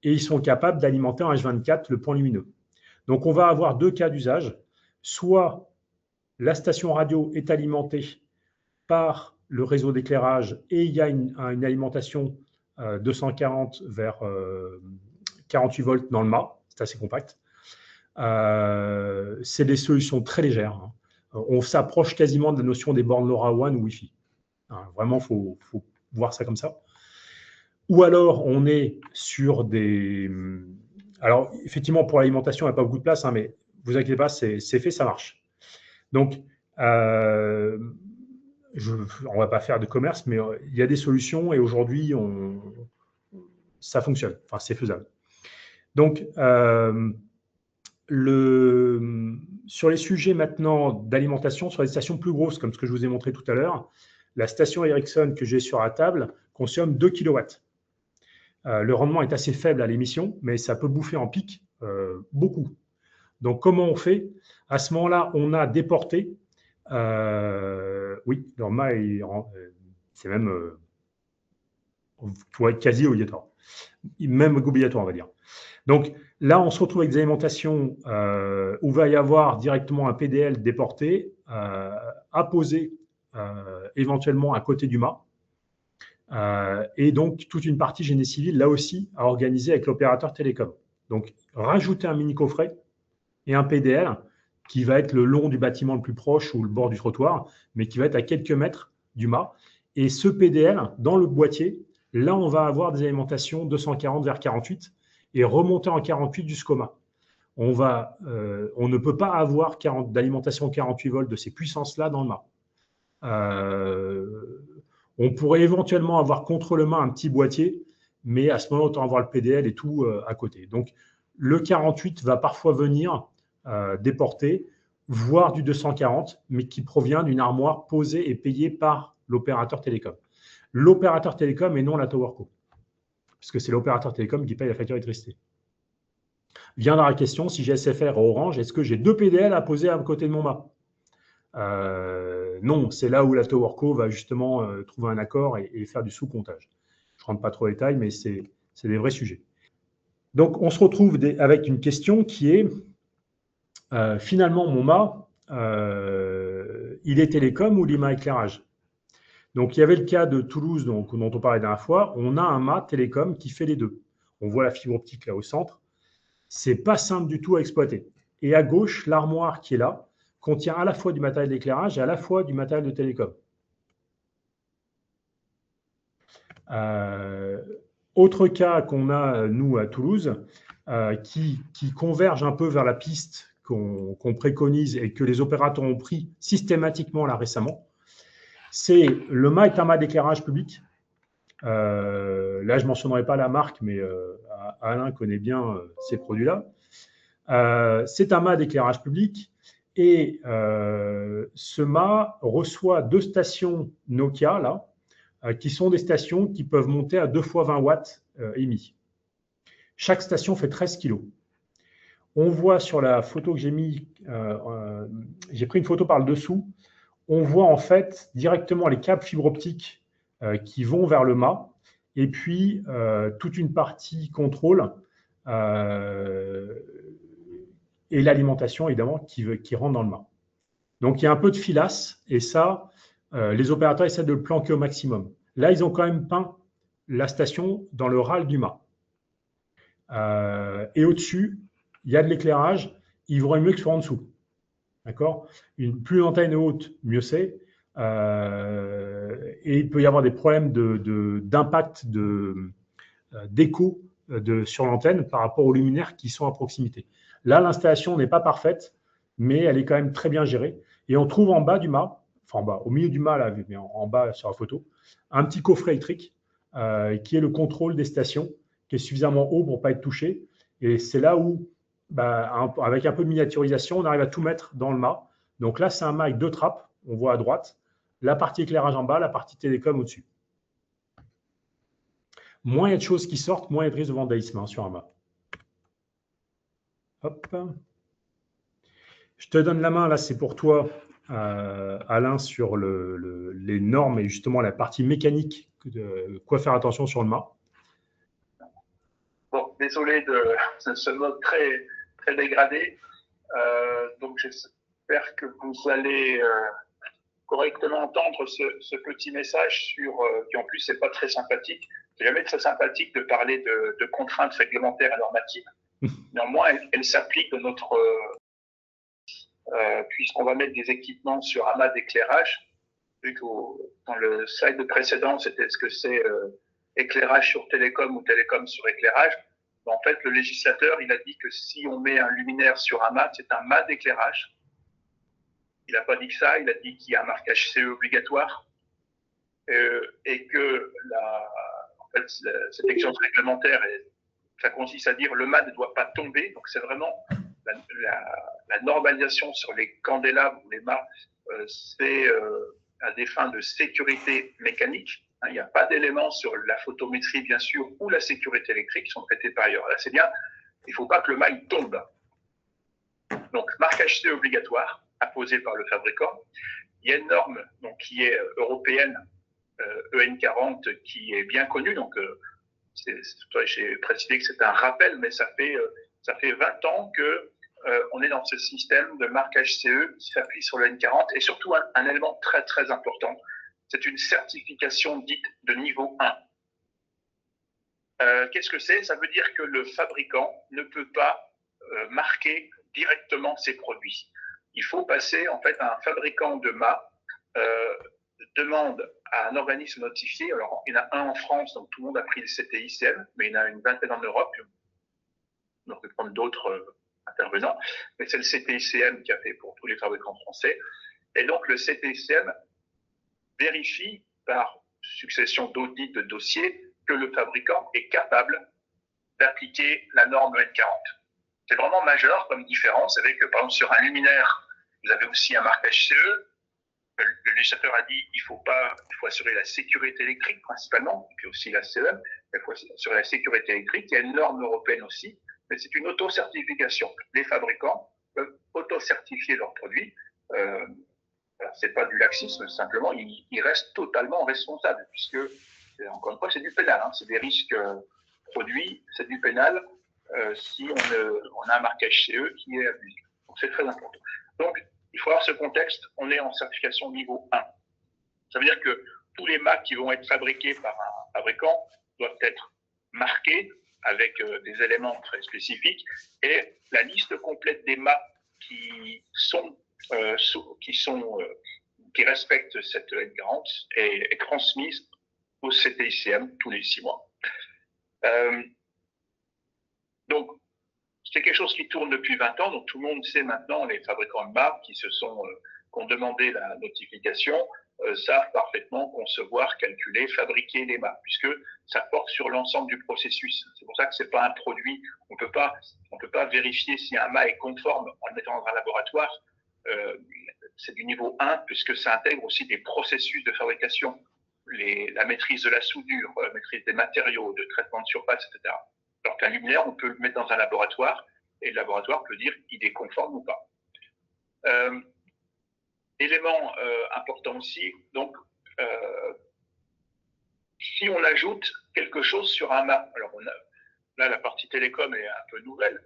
et ils sont capables d'alimenter en H24 le point lumineux. Donc, on va avoir 2 cas d'usage. Soit la station radio est alimentée par le réseau d'éclairage et il y a une alimentation 240 vers 48 volts dans le mât. C'est assez compact. C'est des solutions très légères. Hein. On s'approche quasiment de la notion des bornes LoRaWAN ou Wi-Fi. Hein, vraiment, il faut voir ça comme ça. Ou alors, on est sur des... Alors, effectivement, pour l'alimentation, il n'y a pas beaucoup de place, hein, mais vous inquiétez pas, c'est fait, ça marche. Donc, on ne va pas faire de commerce, mais il y a des solutions et aujourd'hui, ça fonctionne. Enfin, c'est faisable. Donc, sur les sujets maintenant d'alimentation, sur les stations plus grosses, comme ce que je vous ai montré tout à l'heure, la station Ericsson que j'ai sur la table consomme 2 kW. Le rendement est assez faible à l'émission, mais ça peut bouffer en pic beaucoup. Donc, comment on fait? À ce moment-là, on a déporté. Oui, leur mât, c'est même quasi obligatoire. Même obligatoire, on va dire. Donc, là, on se retrouve avec des alimentations où il va y avoir directement un PDL déporté, apposé éventuellement à côté du mât. Et donc, toute une partie génie civil, là aussi, à organiser avec l'opérateur télécom. Donc, rajouter un mini-coffret et un PDL qui va être le long du bâtiment le plus proche ou le bord du trottoir, mais qui va être à quelques mètres du mât. Et ce PDL, dans le boîtier, là, on va avoir des alimentations 240 vers 48 et remonter en 48 jusqu'au mât. On ne peut pas avoir d'alimentation 48 volts de ces puissances-là dans le mât. On pourrait éventuellement avoir contre le mât un petit boîtier, mais à ce moment, autant avoir le PDL et tout à côté. Donc, le 48 va parfois venir déporter, voire du 240, mais qui provient d'une armoire posée et payée par l'opérateur télécom. L'opérateur télécom et non la TowerCo, puisque c'est l'opérateur télécom qui paye la facture d'électricité. Viendra la question, si j'ai SFR ou Orange, est-ce que j'ai 2 PDL à poser à côté de mon mât? Non, c'est là où la TowerCo va justement trouver un accord et faire du sous-comptage. Je ne rentre pas trop dans les détails, mais c'est des vrais sujets. Donc, on se retrouve avec une question qui est, finalement, mon mât, il est télécom ou l'IMA éclairage? Donc, il y avait le cas de Toulouse dont on parlait la dernière fois. On a un mât télécom qui fait les deux. On voit la fibre optique là au centre. Ce n'est pas simple du tout à exploiter. Et à gauche, l'armoire qui est là contient à la fois du matériel d'éclairage et à la fois du matériel de télécom. Autre cas qu'on a, nous, à Toulouse, qui converge un peu vers la piste qu'on préconise et que les opérateurs ont pris systématiquement là récemment, c'est le mât est un mât d'éclairage public. Là, je ne mentionnerai pas la marque, mais Alain connaît bien ces produits-là. C'est un mât d'éclairage public et ce mât reçoit 2 stations Nokia, là, qui sont des stations qui peuvent monter à 2 fois 20 watts émis. Chaque station fait 13 kg. On voit sur la photo que j'ai mis, j'ai pris une photo par le dessous, on voit en fait directement les câbles fibre optique qui vont vers le mât et puis toute une partie contrôle et l'alimentation évidemment qui rentre dans le mât. Donc il y a un peu de filasse et ça, les opérateurs essaient de le planquer au maximum. Là, ils ont quand même peint la station dans le râle du mât. Et au-dessus, il y a de l'éclairage, il vaudrait mieux que ce soit en dessous. D'accord? Plus l'antenne est haute, mieux c'est. Et il peut y avoir des problèmes d'impact, d'écho sur l'antenne par rapport aux luminaires qui sont à proximité. Là, l'installation n'est pas parfaite, mais elle est quand même très bien gérée. Et on trouve en bas du mât, enfin en bas, au milieu du mât, là, mais en bas sur la photo, un petit coffret électrique qui est le contrôle des stations, qui est suffisamment haut pour ne pas être touché. Et c'est là où, avec un peu de miniaturisation, on arrive à tout mettre dans le mât. Donc là, c'est un mât avec 2 trappes, on voit à droite, la partie éclairage en bas, la partie télécom au-dessus. Moins il y a de choses qui sortent, moins il y a de risque de vandalisme sur un mât. Hop. Je te donne la main, là, c'est pour toi, Alain, sur les normes et justement la partie mécanique, de quoi faire attention sur le mât. Bon, désolé de ce mode très, très dégradé. Donc, j'espère que vous allez correctement entendre ce petit message qui en plus n'est pas très sympathique. C'est jamais très sympathique de parler de contraintes réglementaires et normatives. Néanmoins, elles s'appliquent de notre puisqu'on va mettre des équipements sur amas d'éclairage. Vu que dans le slide précédent, c'était ce que c'est éclairage sur télécom ou télécom sur éclairage. En fait, le législateur, il a dit que si on met un luminaire sur un mât, c'est un mât d'éclairage. Il n'a pas dit que ça, il a dit qu'il y a un marquage CE obligatoire et que cette exigence réglementaire, ça consiste à dire le mât ne doit pas tomber. Donc, c'est vraiment la normalisation sur les candélabres ou les mâts, c'est à des fins de sécurité mécanique. Il n'y a pas d'éléments sur la photométrie, bien sûr, ou la sécurité électrique qui sont traités par ailleurs. Là, c'est bien, il ne faut pas que le mât tombe. Donc, marquage C obligatoire, imposé par le fabricant. Il y a une norme donc, qui est européenne, EN40, qui est bien connue. Donc, j'ai précisé que c'est un rappel, mais ça fait 20 ans qu'on est dans ce système de marquage CE qui s'appuie sur le N40. Et surtout, un élément très, très important, c'est une certification dite de niveau 1. Qu'est-ce que c'est? Ça veut dire que le fabricant ne peut pas marquer directement ses produits. Il faut passer, en fait, un fabricant de mât demande à un organisme notifié. Alors, il y en a un en France, donc tout le monde a pris le CTICM, mais il y en a une vingtaine en Europe. Donc, on peut prendre d'autres intervenants, mais c'est le CTICM qui a fait pour tous les fabricants français. Et donc, le CTICM vérifie par succession d'audits de dossiers que le fabricant est capable d'appliquer la norme N40. C'est vraiment majeur comme différence avec, par exemple, sur un luminaire, vous avez aussi un marquage CE. Le législateur a dit il faut assurer la sécurité électrique principalement, et puis aussi la CEM, il faut assurer la sécurité électrique. Il y a une norme européenne aussi, mais c'est une auto-certification. Les fabricants peuvent auto-certifier leurs produits. C'est pas du laxisme, simplement, ils restent totalement responsables, puisque, encore une fois, c'est du pénal, c'est des risques produits, c'est du pénal si on a un marquage CE qui est abusé. Donc, c'est très important. Donc, il faut avoir ce contexte, on est en certification niveau 1. Ça veut dire que tous les mâts qui vont être fabriqués par un fabricant doivent être marqués avec des éléments très spécifiques et la liste complète des mâts qui respectent cette N40 est transmise au CTICM tous les 6 mois. Donc, c'est quelque chose qui tourne depuis 20 ans, donc tout le monde sait maintenant, les fabricants de mâts qui ont demandé la notification, savent parfaitement concevoir, calculer, fabriquer les mâts, puisque ça porte sur l'ensemble du processus. C'est pour ça que c'est pas un produit, on peut pas vérifier si un mât est conforme en le mettant dans un laboratoire. C'est du niveau 1, puisque ça intègre aussi des processus de fabrication, la maîtrise de la soudure, la maîtrise des matériaux, de traitement de surface, etc. Alors qu'un luminaire, on peut le mettre dans un laboratoire et le laboratoire peut dire il est conforme ou pas. Élément important aussi, donc, si on ajoute quelque chose sur un mât, alors là la partie télécom est un peu nouvelle,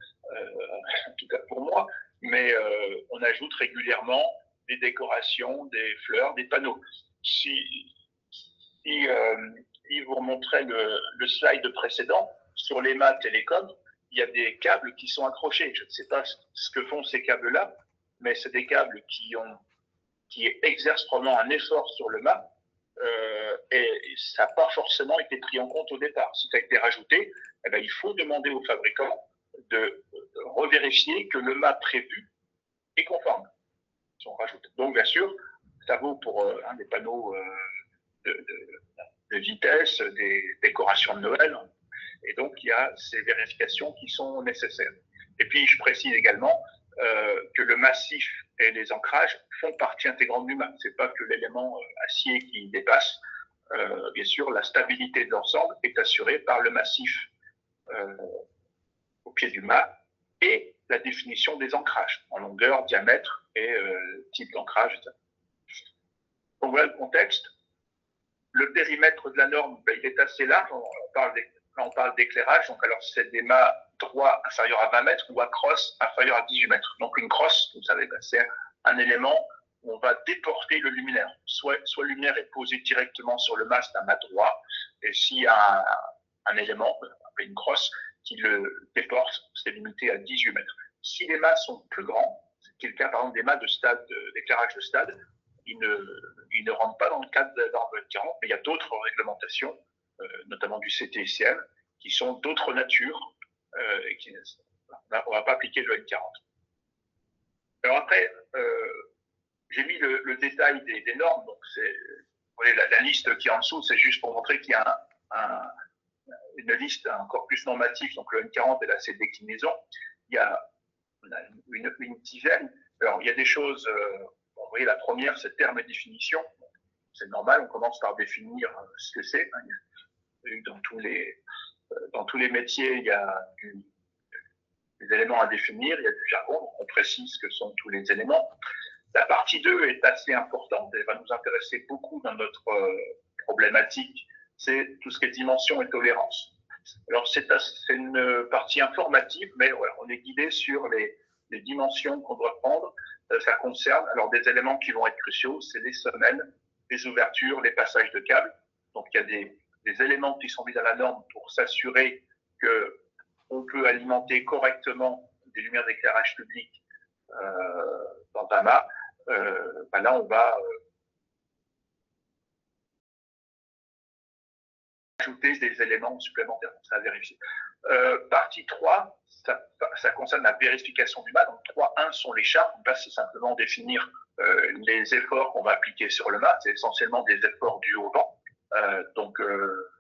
en tout cas pour moi, mais on ajoute régulièrement des décorations, des fleurs, des panneaux. Si vous remontrez le slide précédent, sur les mâts télécom, il y a des câbles qui sont accrochés. Je ne sais pas ce que font ces câbles-là, mais c'est des câbles qui exercent vraiment un effort sur le mât et ça n'a pas forcément été pris en compte au départ. Si ça a été rajouté, eh bien, il faut demander au fabricant de revérifier que le mât prévu et conforme, si on rajoute. Donc, bien sûr, ça vaut pour des panneaux de vitesse, des décorations de Noël. Et donc, il y a ces vérifications qui sont nécessaires. Et puis, je précise également que le massif et les ancrages font partie intégrante du mât. Ce n'est pas que l'élément acier qui dépasse. Bien sûr, la stabilité de l'ensemble est assurée par le massif au pied du mât et la définition des ancrages en longueur, diamètre et type d'ancrage. Donc voilà le contexte. Le périmètre de la norme, il est assez large. On parle d'éclairage. Donc alors c'est des mâts droits inférieurs à 20 mètres ou à crosse inférieure à 18 mètres. Donc une crosse, vous savez, c'est un élément où on va déporter le luminaire. Soit le luminaire est posé directement sur le mast d'un mât droit, et s'il y a un élément, une crosse, qui le déporte, c'est limité à 18 mètres. Si les mâts sont plus grands, c'est le cas par exemple des mâts de stade, d'éclairage de stade, ils ne rentrent pas dans le cadre de la norme 40, mais il y a d'autres réglementations, notamment du CTCM, qui sont d'autres natures, et on ne va pas appliquer le N40. Alors après, j'ai mis le détail des normes, donc vous voyez, la liste qui est en dessous, c'est juste pour montrer qu'il y a une liste, un corpus normatif, donc le N40 et là c'est déclinaison. Il y a une dizaine. Alors il y a des choses, vous voyez, la première, c'est terme et définition. C'est normal, on commence par définir ce que c'est. Dans tous les métiers, il y a des éléments à définir, il y a du jargon, donc on précise ce que sont tous les éléments. La partie 2 est assez importante, elle va nous intéresser beaucoup dans notre problématique, c'est tout ce qui est dimension et tolérance. Alors c'est une partie informative, mais voilà, on est guidé sur les dimensions qu'on doit prendre. Ça concerne alors des éléments qui vont être cruciaux, c'est les semelles, les ouvertures, les passages de câbles. Donc il y a des éléments qui sont mis dans la norme pour s'assurer qu'on peut alimenter correctement des lumières d'éclairage public dans un mât. Là, on va ajouter des éléments supplémentaires, ça à vérifier. Partie 3, ça concerne la vérification du mât. Donc 3.1 sont les chartes. Là, c'est simplement définir les efforts qu'on va appliquer sur le mât. C'est essentiellement des efforts dus au vent. Donc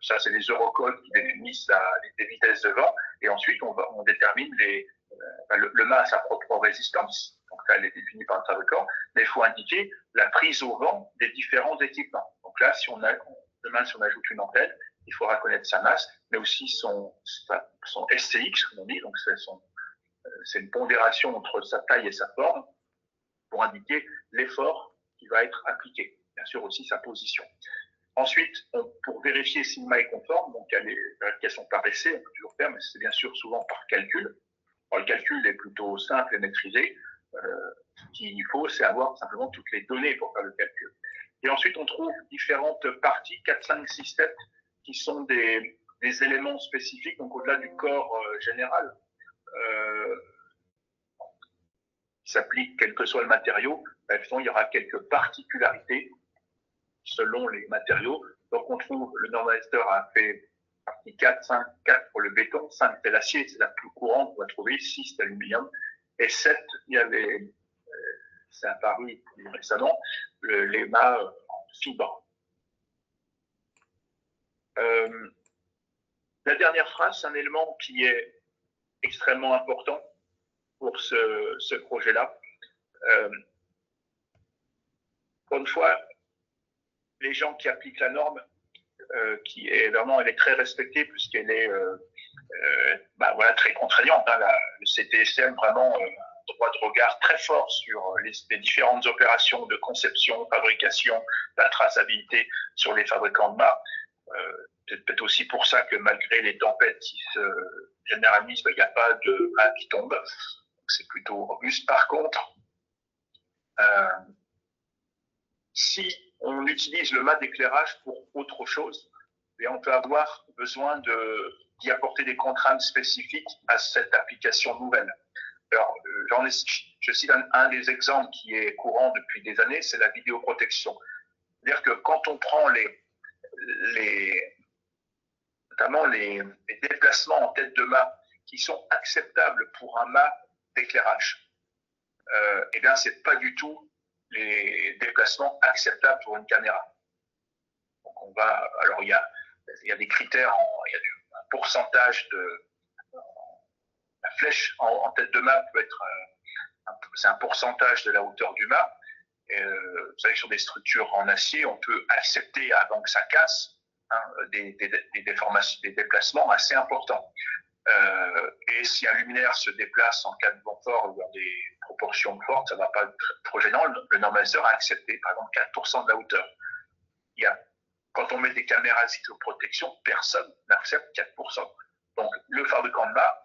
ça, c'est les eurocodes qui définissent les vitesses de vent. Et ensuite, on détermine le mât a sa propre résistance. Donc là, elle est définie par le fabricant. Mais il faut indiquer la prise au vent des différents équipements. Donc là, demain, si on ajoute une antenne, il faudra connaître sa masse, mais aussi son SCX, comme on dit. Donc c'est une pondération entre sa taille et sa forme pour indiquer l'effort qui va être appliqué. Bien sûr aussi sa position. Ensuite, pour vérifier si le mât est conforme, donc il y a les vérifications par essai, on peut toujours faire, mais c'est bien sûr souvent par calcul. Alors, le calcul est plutôt simple et maîtrisé. Ce qu'il faut, c'est avoir simplement toutes les données pour faire le calcul. Et ensuite, on trouve différentes parties, 4, 5, 6, 7, qui sont des éléments spécifiques, donc au-delà du corps général, qui s'appliquent quel que soit le matériau. Il y aura quelques particularités selon les matériaux. Donc, on trouve, le normalisateur a fait partie 4, 5, 4 pour le béton, 5 c'est l'acier, c'est la plus courante, on va trouver 6 c'est l'aluminium, et 7, il y avait, c'est apparu récemment, les mâts en fibre. La dernière phrase, c'est un élément qui est extrêmement important pour ce projet-là. Encore une fois, les gens qui appliquent la norme, qui est vraiment, elle est très respectée puisqu'elle est très contraignante. Le CTSM vraiment droit de regard très fort sur les différentes opérations de conception, fabrication, la traçabilité sur les fabricants de mâts. C'est peut-être aussi pour ça que malgré les tempêtes qui se généralisent, il n'y a pas de mât qui tombe. C'est plutôt robuste. Par contre, si on utilise le mât d'éclairage pour autre chose, et on peut avoir besoin d'y apporter des contraintes spécifiques à cette application nouvelle. Alors, je cite un des exemples qui est courant depuis des années, c'est la vidéoprotection. C'est-à-dire que quand on prend notamment les déplacements en tête de mât qui sont acceptables pour un mât d'éclairage, eh bien, ce n'est pas du tout les déplacements acceptables pour une caméra. Donc, alors, il y a des critères, il y a un pourcentage de. La flèche en tête de mât peut être. C'est un pourcentage de la hauteur du mât. Vous savez, sur des structures en acier, on peut accepter, avant que ça casse, des déplacements assez importants. Et si un luminaire se déplace en cas de vent fort ou dans des proportions fortes, ça ne va pas être trop gênant. Le normaliseur a accepté, par exemple, 4% de la hauteur. Quand on met des caméras cycloprotection, personne n'accepte 4%. Donc, le fabricant de mât,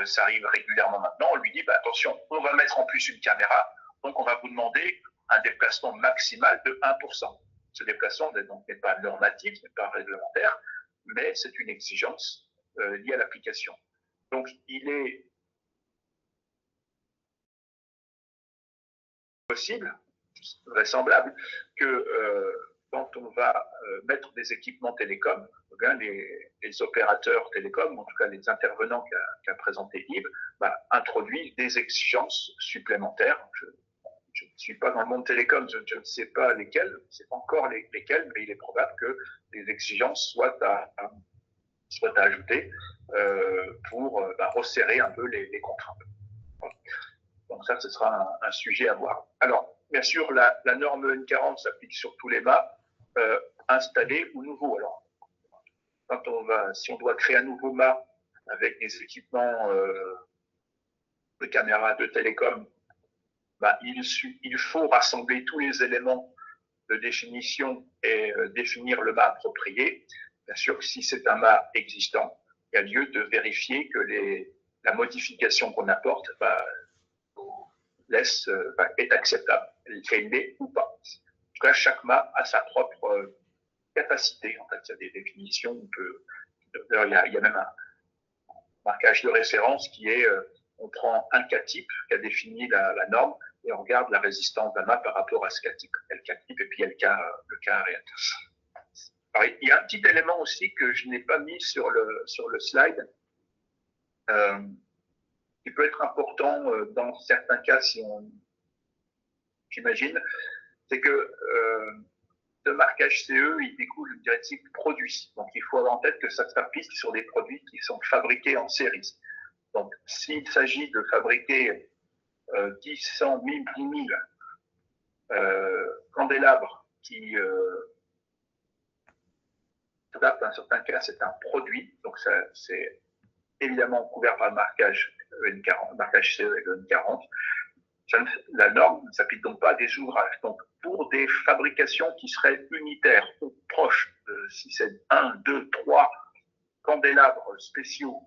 ça arrive régulièrement maintenant, on lui dit, attention, on va mettre en plus une caméra, donc on va vous demander un déplacement maximal de 1%. Ce déplacement n'est pas normatif, n'est pas réglementaire, mais c'est une exigence liée à l'application. Donc, il est possible, vraisemblable, que quand on va mettre des équipements télécoms, les opérateurs télécoms, en tout cas les intervenants qu'a présenté Yves, introduisent des exigences supplémentaires. Je ne suis pas dans le monde télécom, je ne sais pas lesquelles, je ne sais pas encore lesquelles, mais il est probable que les exigences soient à ajouter pour resserrer un peu les contraintes. Voilà. Donc ça, ce sera un sujet à voir. Alors, bien sûr, la norme N40 s'applique sur tous les mâts, installés ou nouveaux. Alors, si on doit créer un nouveau mât avec des équipements de caméras de télécom, il faut rassembler tous les éléments de définition et définir le mât approprié. Bien sûr, si c'est un mât existant, il y a lieu de vérifier que la modification qu'on apporte est acceptable, qu'elle l'est ou pas. En tout cas, chaque mât a sa propre capacité. En fait, il y a des définitions. Il y a même un marquage de référence qui est on prend un cas-type qui a défini la norme et on regarde la résistance d'un mât par rapport à ce cas-type. Il y a le cas-type et puis il y a le cas réel. Alors, il y a un petit élément aussi que je n'ai pas mis sur le slide, qui peut être important dans certains cas, j'imagine, c'est que de marquage CE, il découle une directive produit. Donc, il faut avoir en tête que ça s'applique sur des produits qui sont fabriqués en série. Donc, s'il s'agit de fabriquer 10, 100, 1000, 10 000 candélabres qui s'adaptent à un certain cas, c'est un produit. Donc, c'est évidemment couvert par le marquage N40, marquage CE et le N40. La norme ne s'applique donc pas à des ouvrages. Donc, pour des fabrications qui seraient unitaires ou proches, si c'est 1, 2, 3 candélabres spéciaux,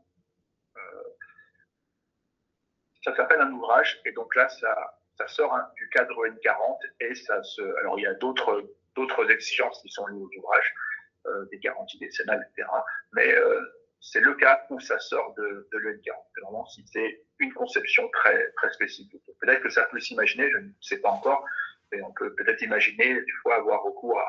ça s'appelle un ouvrage. Et donc là, ça sort du cadre N40 et alors il y a d'autres exigences qui sont liées aux ouvrages, des garanties décennales, etc. Mais c'est le cas où ça sort de l'N40. C'est vraiment si c'est une conception très, très spécifique. Peut-être que ça peut s'imaginer, je ne sais pas encore, mais on peut peut-être imaginer des fois avoir recours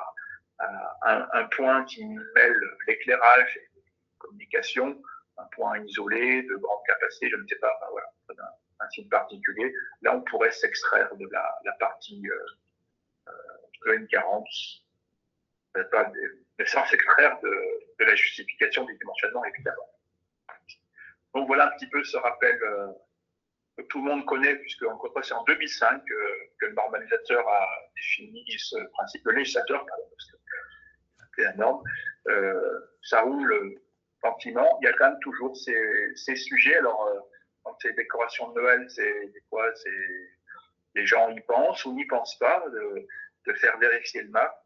à un point qui mêle l'éclairage et la communication, un point isolé de grande capacité, je ne sais pas, voilà, un signe particulier. Là, on pourrait s'extraire de la partie N40, mais sans s'extraire de la justification du dimensionnement, évidemment. Donc voilà un petit peu ce rappel que tout le monde connaît, puisque encore c'est en 2005 que le normalisateur a défini ce principe, le législateur, pardon, parce que c'est la norme. Ça roule gentiment. Il y a quand même toujours ces sujets. Alors, quand c'est décoration de Noël, des fois, les gens y pensent ou n'y pensent pas, de faire vérifier le mât.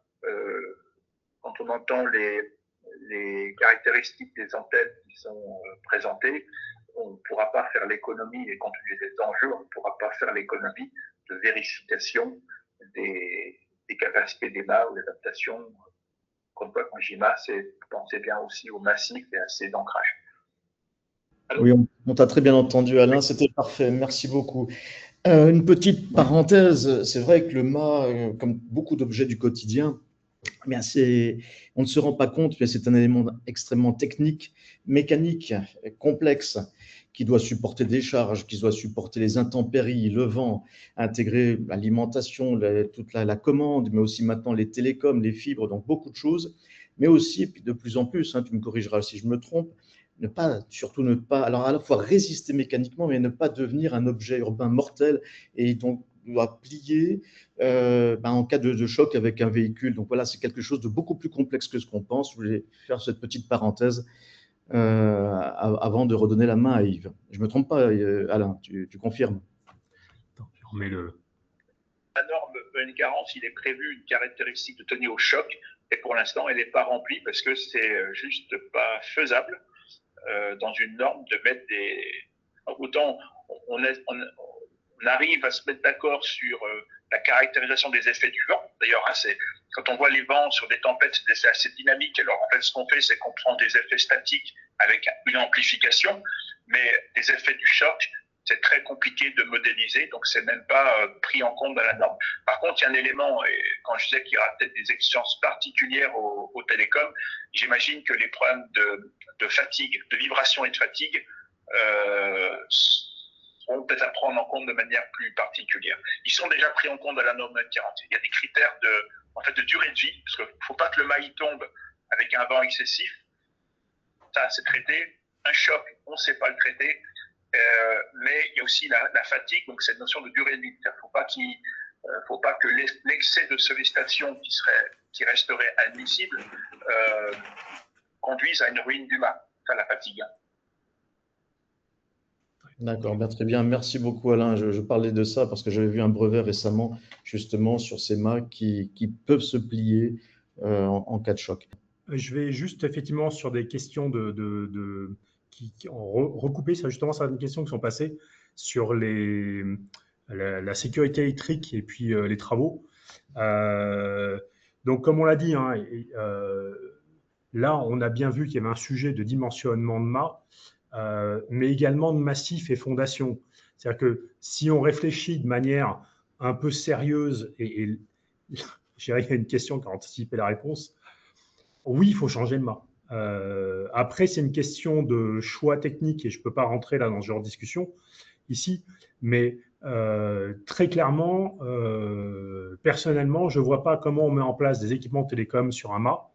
Quand on entend les caractéristiques des antennes qui sont présentées, on ne pourra pas faire l'économie, et compte tenu des enjeux, on ne pourra pas faire l'économie de vérification des capacités des mâts ou d'adaptation. Quand je dis mât, pensez bien aussi au massif et à ses ancrages. Alors, oui, on t'a très bien entendu, Alain, c'était parfait, merci beaucoup. Une petite parenthèse, c'est vrai que le mât, comme beaucoup d'objets du quotidien, Eh bien, on ne se rend pas compte, mais c'est un élément extrêmement technique, mécanique, complexe, qui doit supporter des charges, qui doit supporter les intempéries, le vent, intégrer l'alimentation, toute la commande, mais aussi maintenant les télécoms, les fibres, donc beaucoup de choses. Mais aussi, et puis de plus en plus, tu me corrigeras si je me trompe, surtout ne pas, alors à la fois résister mécaniquement, mais ne pas devenir un objet urbain mortel et donc doit plier en cas de choc avec un véhicule. Donc voilà, c'est quelque chose de beaucoup plus complexe que ce qu'on pense. Je voulais faire cette petite parenthèse avant de redonner la main à Yves. Je ne me trompe pas, Alain, tu confirmes? On met La norme EN40, il est prévu une caractéristique de tenue au choc, et pour l'instant, elle n'est pas remplie parce que c'est juste pas faisable dans une norme de mettre des. Autant on arrive à se mettre d'accord sur la caractérisation des effets du vent. D'ailleurs, quand on voit les vents sur des tempêtes, c'est assez dynamique. Alors, en fait, ce qu'on fait, c'est qu'on prend des effets statiques avec une amplification, mais les effets du choc, c'est très compliqué de modéliser, donc c'est même pas pris en compte dans la norme. Par contre, il y a un élément, et quand je disais qu'il y aura peut-être des exigences particulières aux télécoms, j'imagine que les problèmes de fatigue, de vibration et de fatigue seront peut-être à prendre en compte de manière plus particulière. Ils sont déjà pris en compte dans la norme 40. Il y a des critères de durée de vie, parce qu'il ne faut pas que le maïs tombe avec un vent excessif. Ça, c'est traité. Un choc, on ne sait pas le traiter. Mais il y a aussi la fatigue, donc cette notion de durée de vie. Il ne faut pas que l'excès de sollicitation qui resterait admissible conduise à une ruine du mât. Ça, la fatigue. D'accord, très bien. Merci beaucoup, Alain. Je parlais de ça parce que j'avais vu un brevet récemment, justement, sur ces mâts qui peuvent se plier en cas de choc. Je vais juste, effectivement, sur des questions qui ont recoupé, ça, justement, certaines questions qui sont passées sur la sécurité électrique et puis les travaux. Donc, comme on l'a dit, hein, là, on a bien vu qu'il y avait un sujet de dimensionnement de mât, mais également de massif et fondation. C'est-à-dire que si on réfléchit de manière un peu sérieuse, et je dirais qu'il y a une question qui a anticipé la réponse, oui, il faut changer le mât. Après, c'est une question de choix technique et je ne peux pas rentrer là dans ce genre de discussion ici, mais très clairement, personnellement, je ne vois pas comment on met en place des équipements télécoms sur un mât.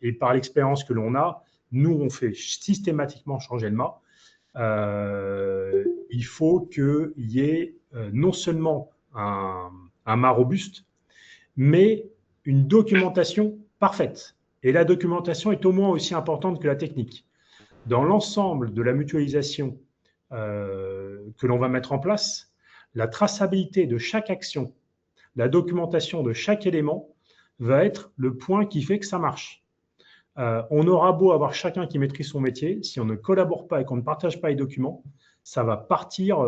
Et par l'expérience que l'on a, nous, on fait systématiquement changer le mât. Il faut qu'il y ait non seulement un mât robuste, mais une documentation parfaite. Et la documentation est au moins aussi importante que la technique. Dans l'ensemble de la mutualisation que l'on va mettre en place, la traçabilité de chaque action, la documentation de chaque élément va être le point qui fait que ça marche. On aura beau avoir chacun qui maîtrise son métier, si on ne collabore pas et qu'on ne partage pas les documents, ça va partir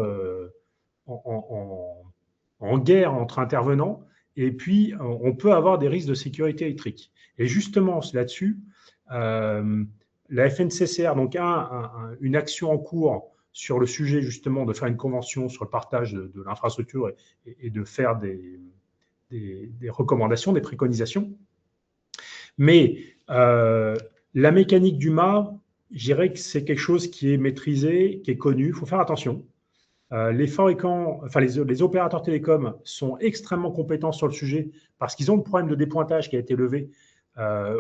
en guerre entre intervenants et puis on peut avoir des risques de sécurité électrique. Et justement, là-dessus, la FNCCR, donc une action en cours sur le sujet justement de faire une convention sur le partage de l'infrastructure et de faire des recommandations, des préconisations. Mais la mécanique du mât, je dirais que c'est quelque chose qui est maîtrisé, qui est connu. Il faut faire attention. Les fabricants, enfin les opérateurs télécoms sont extrêmement compétents sur le sujet parce qu'ils ont le problème de dépointage qui a été levé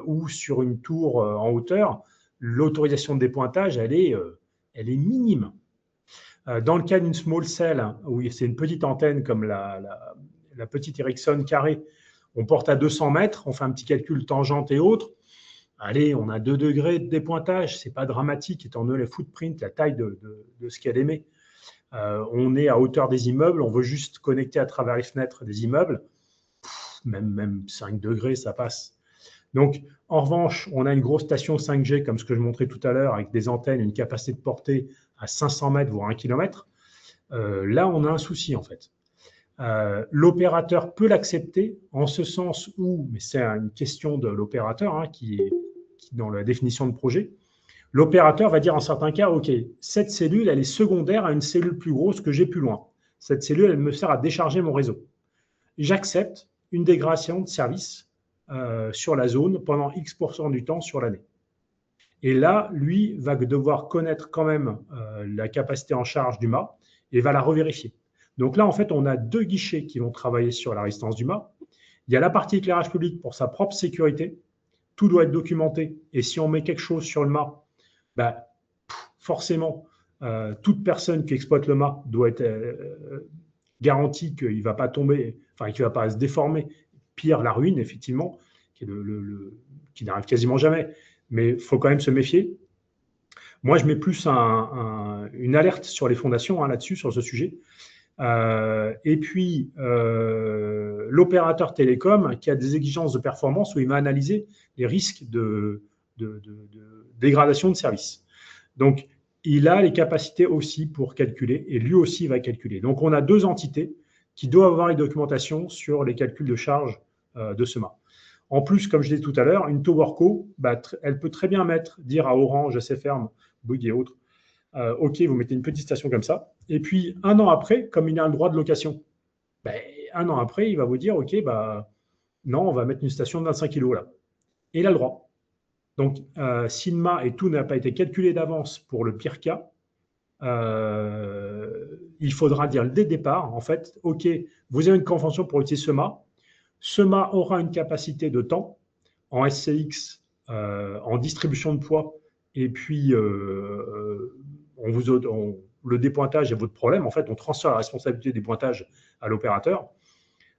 ou sur une tour en hauteur, l'autorisation de dépointage, elle est minime. Dans le cas d'une small cell, où c'est une petite antenne comme la petite Ericsson carrée, on porte à 200 mètres, on fait un petit calcul tangente et autres. Allez, on a 2 degrés de dépointage, ce n'est pas dramatique étant donné le footprint, la taille de ce qu'elle émet. On est à hauteur des immeubles, on veut juste connecter à travers les fenêtres des immeubles. Même 5 degrés, ça passe. Donc, en revanche, on a une grosse station 5G, comme ce que je montrais tout à l'heure, avec des antennes, une capacité de portée à 500 mètres, voire 1 km. Là, on a un souci, en fait. L'opérateur peut l'accepter en ce sens où, mais c'est une question de l'opérateur qui est dans la définition de projet, l'opérateur va dire en certains cas, OK, cette cellule, elle est secondaire à une cellule plus grosse que j'ai plus loin. Cette cellule, elle me sert à décharger mon réseau. J'accepte une dégradation de service sur la zone pendant X% du temps sur l'année. Et là, lui va devoir connaître quand même la capacité en charge du mât et va la revérifier. Donc là, en fait, on a 2 guichets qui vont travailler sur la résistance du mât. Il y a la partie éclairage public pour sa propre sécurité. Tout doit être documenté. Et si on met quelque chose sur le mât, bah, forcément, toute personne qui exploite le mât doit être garantie qu'il ne va pas tomber, enfin, qu'il ne va pas se déformer. Pire, la ruine, effectivement, qui n'arrive quasiment jamais. Mais il faut quand même se méfier. Moi, je mets plus une alerte sur les fondations là-dessus, sur ce sujet. Et puis, l'opérateur télécom qui a des exigences de performance où il va analyser les risques de dégradation de service. Donc, il a les capacités aussi pour calculer et lui aussi va calculer. Donc, on a 2 entités qui doivent avoir les documentations sur les calculs de charge de ce mât. En plus, comme je l'ai dit tout à l'heure, une Towerco, elle peut très bien dire à Orange, SFR, Bouygues et autres, OK, vous mettez une petite station comme ça. Et puis, 1 an après, comme il a un droit de location, 1 an après, il va vous dire, OK, non, on va mettre une station de 25 kg là. Et il a le droit. Donc, si le mât et tout n'a pas été calculé d'avance pour le pire cas, il faudra dire dès le départ, en fait, OK, vous avez une convention pour utiliser ce mât. Ce mât aura une capacité de temps en SCX, en distribution de poids, et puis le dépointage est votre problème. En fait, on transfère la responsabilité des pointages à l'opérateur.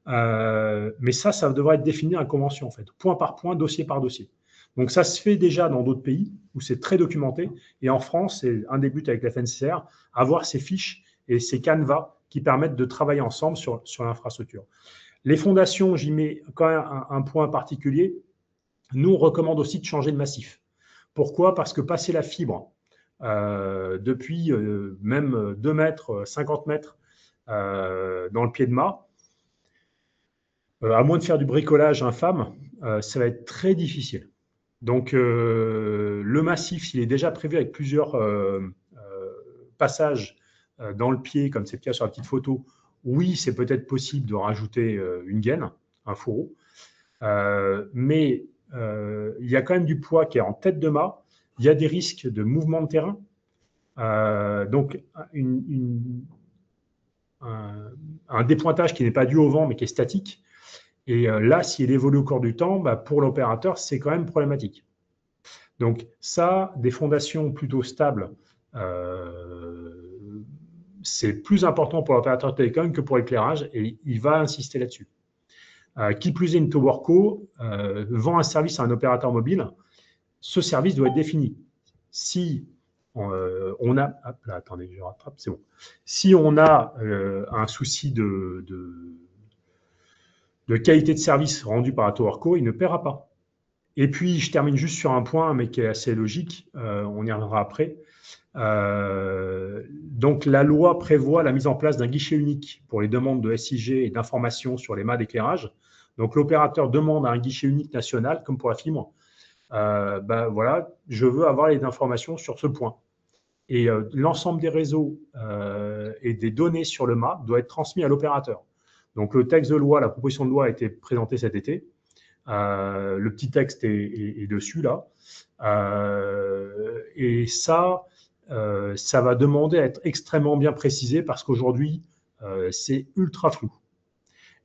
Mais ça devra être défini à la convention, en fait, point par point, dossier par dossier. Donc, ça se fait déjà dans d'autres pays où c'est très documenté. Et en France, c'est un des buts avec la FNCR, avoir ces fiches et ces canevas qui permettent de travailler ensemble sur l'infrastructure. Les fondations, j'y mets quand même un point particulier. Nous, on recommande aussi de changer de massif. Pourquoi? Parce que passer la fibre depuis même 2 mètres, 50 mètres dans le pied de mât, à moins de faire du bricolage infâme, ça va être très difficile. Donc, le massif, s'il est déjà prévu avec plusieurs passages dans le pied, comme c'est le cas sur la petite photo, oui, c'est peut-être possible de rajouter une gaine, un fourreau, mais il y a quand même du poids qui est en tête de mât, il y a des risques de mouvement de terrain, donc un dépointage qui n'est pas dû au vent mais qui est statique, et là, s'il évolue au cours du temps, pour l'opérateur, c'est quand même problématique. Donc ça, des fondations plutôt stables, c'est plus important pour l'opérateur télécom que pour l'éclairage, et il va insister là-dessus. Qui plus est, une Towerco vend un service à un opérateur mobile. Ce service doit être défini. Si on a... Hop là, attendez, je rattrape, c'est bon. Si on a un souci de qualité de service rendu par la Towerco, il ne paiera pas. Et puis, je termine juste sur un point, mais qui est assez logique, on y reviendra après. Donc, la loi prévoit la mise en place d'un guichet unique pour les demandes de SIG et d'informations sur les mâts d'éclairage. Donc, l'opérateur demande à un guichet unique national, comme pour la fibre, voilà, je veux avoir les informations sur ce point. Et l'ensemble des réseaux et des données sur le mât doit être transmis à l'opérateur. Donc, le texte de loi, la proposition de loi a été présentée cet été. Le petit texte est dessus, là. Et ça va demander à être extrêmement bien précisé parce qu'aujourd'hui, c'est ultra flou.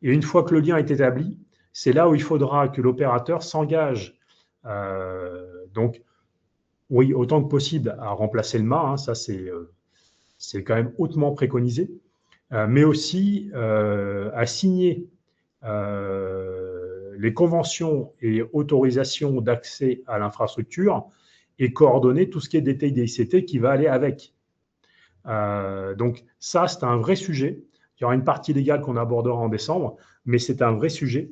Et une fois que le lien est établi, c'est là où il faudra que l'opérateur s'engage, donc, oui, autant que possible à remplacer le mât, hein, ça c'est quand même hautement préconisé, mais aussi à signer les conventions et autorisations d'accès à l'infrastructure et coordonner tout ce qui est détail des ICT qui va aller avec. Donc ça, c'est un vrai sujet. Il y aura une partie légale qu'on abordera en décembre, mais c'est un vrai sujet.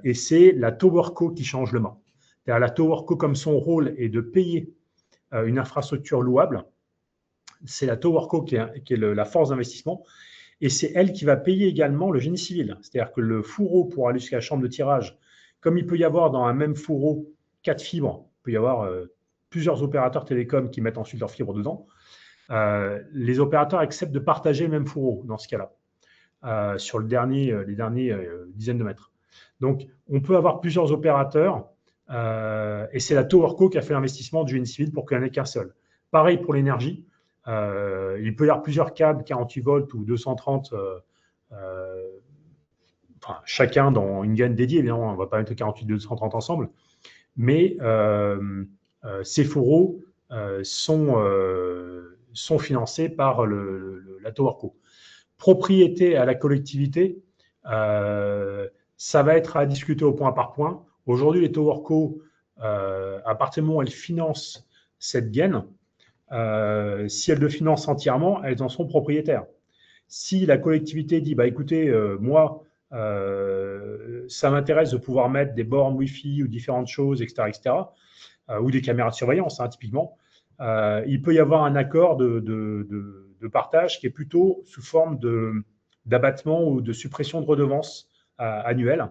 Et c'est la Towerco qui change le mât. La Towerco, comme son rôle est de payer une infrastructure louable, c'est la Towerco qui est la force d'investissement. Et c'est elle qui va payer également le génie civil. C'est-à-dire que le fourreau pour aller jusqu'à la chambre de tirage, comme il peut y avoir dans un même fourreau 4 fibres, il peut y avoir plusieurs opérateurs télécoms qui mettent ensuite leurs fibres dedans, les opérateurs acceptent de partager le même fourreau dans ce cas-là, sur les derniers dizaines de mètres. Donc, on peut avoir plusieurs opérateurs et c'est la TowerCo qui a fait l'investissement du génie civil pour qu'il n'y en ait qu'un seul. Pareil pour l'énergie. Il peut y avoir plusieurs câbles 48 volts ou 230, enfin, chacun dans une gaine dédiée, évidemment, on ne va pas mettre 48 et 230 ensemble, mais ces fourreaux sont financés par la TowerCo. Propriété à la collectivité, ça va être à discuter au point par point. Aujourd'hui, les TowerCo, à partir du moment où elles financent cette gaine, si elles le financent entièrement, elles en sont propriétaires. Si la collectivité dit, bah, écoutez, moi, ça m'intéresse de pouvoir mettre des bornes Wi-Fi ou différentes choses, etc., ou des caméras de surveillance, hein, typiquement, il peut y avoir un accord de partage qui est plutôt sous forme d'abattement ou de suppression de redevances annuelles.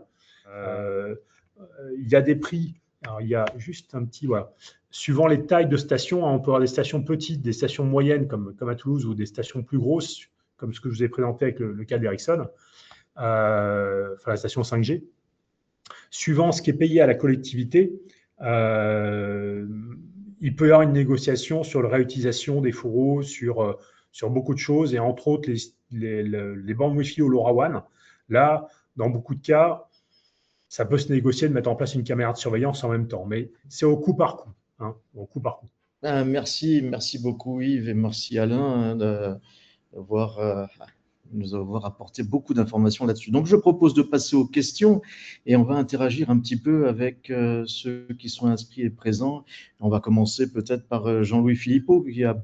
Il y a des prix. Alors, il y a juste un petit, voilà. Suivant les tailles de stations, hein, on peut avoir des stations petites, des stations moyennes comme à Toulouse ou des stations plus grosses, comme ce que je vous ai présenté avec le cas d'Ericsson, enfin la station 5G. Suivant ce qui est payé à la collectivité, il peut y avoir une négociation sur la réutilisation des fourreaux, sur beaucoup de choses, et entre autres les bandes Wi-Fi au LoRaWAN. Là, dans beaucoup de cas, ça peut se négocier de mettre en place une caméra de surveillance en même temps, mais c'est au coup par coup. Hein, au coup par coup. Merci beaucoup Yves et merci Alain nous avoir apporté beaucoup d'informations là-dessus. Donc je propose de passer aux questions et on va interagir un petit peu avec ceux qui sont inscrits et présents. On va commencer peut-être par Jean-Louis Philippot qui a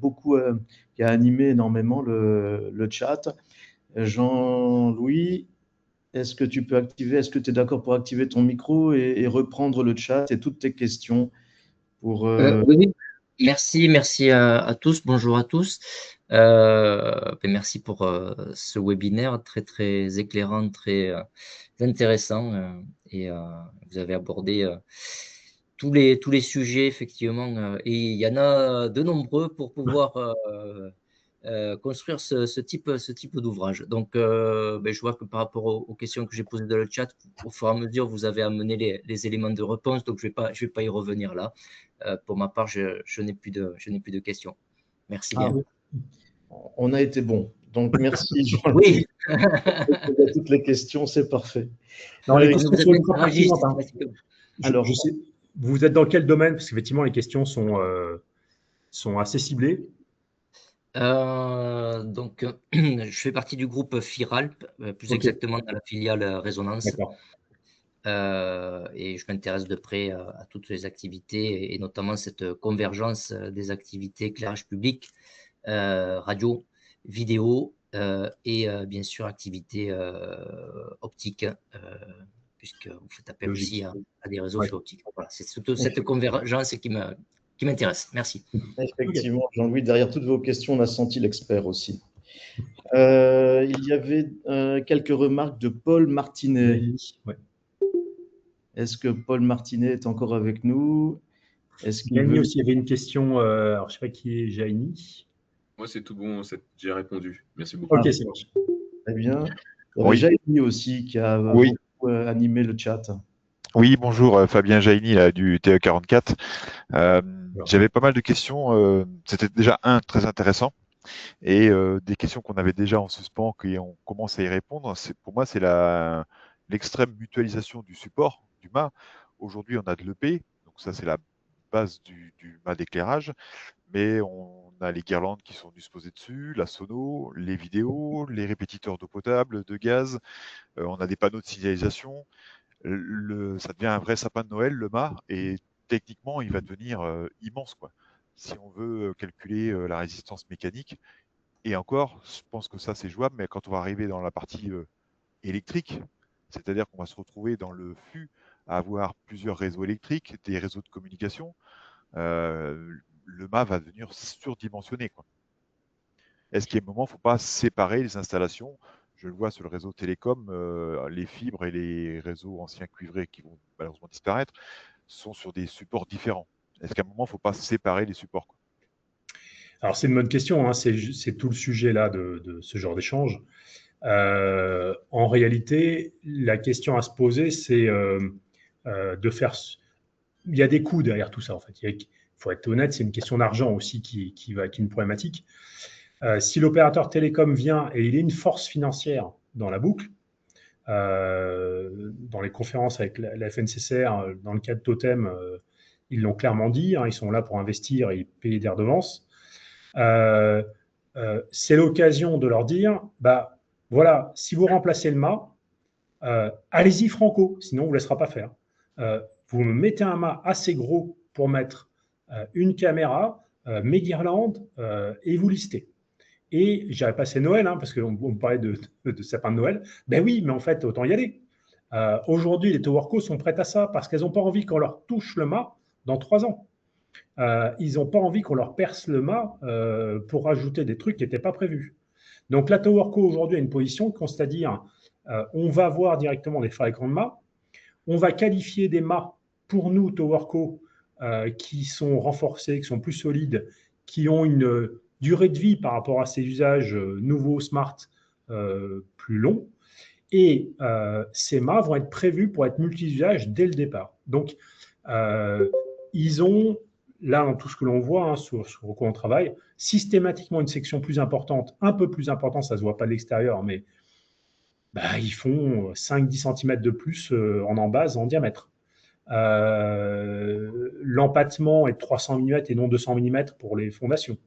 animé énormément le chat. Jean-Louis, est-ce que tu es d'accord pour activer ton micro et reprendre le chat et toutes tes questions pour, Oui, merci à tous, bonjour à tous. Merci pour ce webinaire très éclairant, très intéressant et vous avez abordé tous les sujets effectivement et il y en a de nombreux pour pouvoir construire ce type d'ouvrage. Donc, je vois que par rapport aux questions que j'ai posées dans le chat, au fur et à mesure, vous avez amené les éléments de réponse, donc je vais pas y revenir là. Pour ma part, je n'ai plus de questions. Merci bien. On a été bon. Donc, merci Oui. Jean-Louis. Toutes les questions, c'est parfait. Non, les questions sont ultra pertinentes. Hein. Alors, je sais, vous êtes dans quel domaine? Parce qu'effectivement, les questions sont assez ciblées. Donc, je fais partie du groupe FIRALP, plus exactement dans la filiale Résonance. Et je m'intéresse de près à toutes les activités et notamment cette convergence des activités éclairage public, radio, vidéo et bien sûr activités optiques, puisque vous faites appel aussi à des réseaux optiques. Voilà, c'est surtout cette convergence qui m'intéresse. Merci. Effectivement, Jean-Louis, derrière toutes vos questions, on a senti l'expert aussi. Il y avait quelques remarques de Paul Martinet. Ouais. Est-ce que Paul Martinet est encore avec nous? Jaini aussi, il y avait une question, alors je ne sais pas qui est Jaini. Moi, c'est tout bon, j'ai répondu. Merci beaucoup. Ok, c'est bon. Très bien. Il y avait Jaini aussi qui a beaucoup animé le chat. Oui, bonjour, Fabien Jaini là, du TE44. J'avais pas mal de questions. C'était déjà très intéressant. Et des questions qu'on avait déjà en suspens, et on commence à y répondre. Pour moi, c'est l'extrême mutualisation du support, du mât. Aujourd'hui, on a de l'EP, donc ça, c'est la base du mât d'éclairage. Mais on a les guirlandes qui sont disposées dessus, la sono, les vidéos, les répétiteurs d'eau potable, de gaz. On a des panneaux de signalisation. Ça devient un vrai sapin de Noël, le mât, et techniquement, il va devenir immense, quoi. Si on veut calculer la résistance mécanique, et encore, je pense que ça, c'est jouable, mais quand on va arriver dans la partie électrique, c'est-à-dire qu'on va se retrouver dans le flux à avoir plusieurs réseaux électriques, des réseaux de communication, le mât va devenir surdimensionné, quoi. Est-ce qu'il y a un moment, il ne faut pas séparer les installations? Je le vois sur le réseau télécom, les fibres et les réseaux anciens cuivrés qui vont malheureusement disparaître sont sur des supports différents. Est-ce qu'à un moment, il ne faut pas séparer les supports, quoi? Alors, c'est une bonne question. Hein. C'est tout le sujet là de ce genre d'échange. En réalité, la question à se poser, c'est de faire… Il y a des coûts derrière tout ça, en fait. Il faut être honnête, c'est une question d'argent aussi qui va être une problématique. Si l'opérateur télécom vient et il est une force financière dans la boucle, dans les conférences avec la FNCCR, dans le cas de Totem, ils l'ont clairement dit, hein, ils sont là pour investir et payer des redevances. C'est l'occasion de leur dire, bah, voilà, si vous remplacez le mât, allez-y franco, sinon on ne vous laissera pas faire. Vous me mettez un mât assez gros pour mettre une caméra, mes guirlandes, et vous listez. Et j'avais passé Noël, hein, parce qu'on me parlait de sapin de Noël. Ben oui, mais en fait, autant y aller. Aujourd'hui, les towercos sont prêtes à ça parce qu'elles n'ont pas envie qu'on leur touche le mât dans 3 ans. Ils n'ont pas envie qu'on leur perce le mât pour rajouter des trucs qui n'étaient pas prévus. Donc la towerco aujourd'hui a une position qui consiste à dire on va voir directement les fabricants de mâts, on va qualifier des mâts pour nous, towerco, qui sont renforcés, qui sont plus solides, qui ont une durée de vie par rapport à ces usages nouveaux, smart, plus longs. Et ces mâts vont être prévus pour être multi-usages dès le départ. Donc, ils ont, là, dans tout ce que l'on voit hein, sur quoi on travaille, systématiquement une section plus importante, un peu plus importante, ça ne se voit pas de l'extérieur, mais bah, ils font 5-10 cm de plus en embase, en diamètre. L'empattement est de 300 mm et non 200 mm pour les fondations.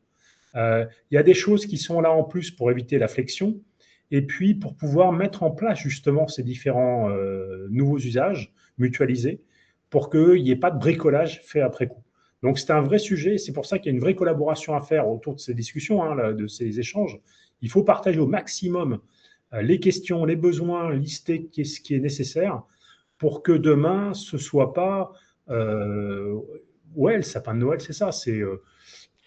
Il y a des choses qui sont là en plus pour éviter la flexion et puis pour pouvoir mettre en place justement ces différents nouveaux usages mutualisés pour qu'il n'y ait pas de bricolage fait après coup. Donc c'est un vrai sujet, c'est pour ça qu'il y a une vraie collaboration à faire autour de ces discussions, hein, là, de ces échanges. Il faut partager au maximum les questions, les besoins, lister ce qui est nécessaire pour que demain, ce ne soit pas… ouais, le sapin de Noël, c'est ça, c'est…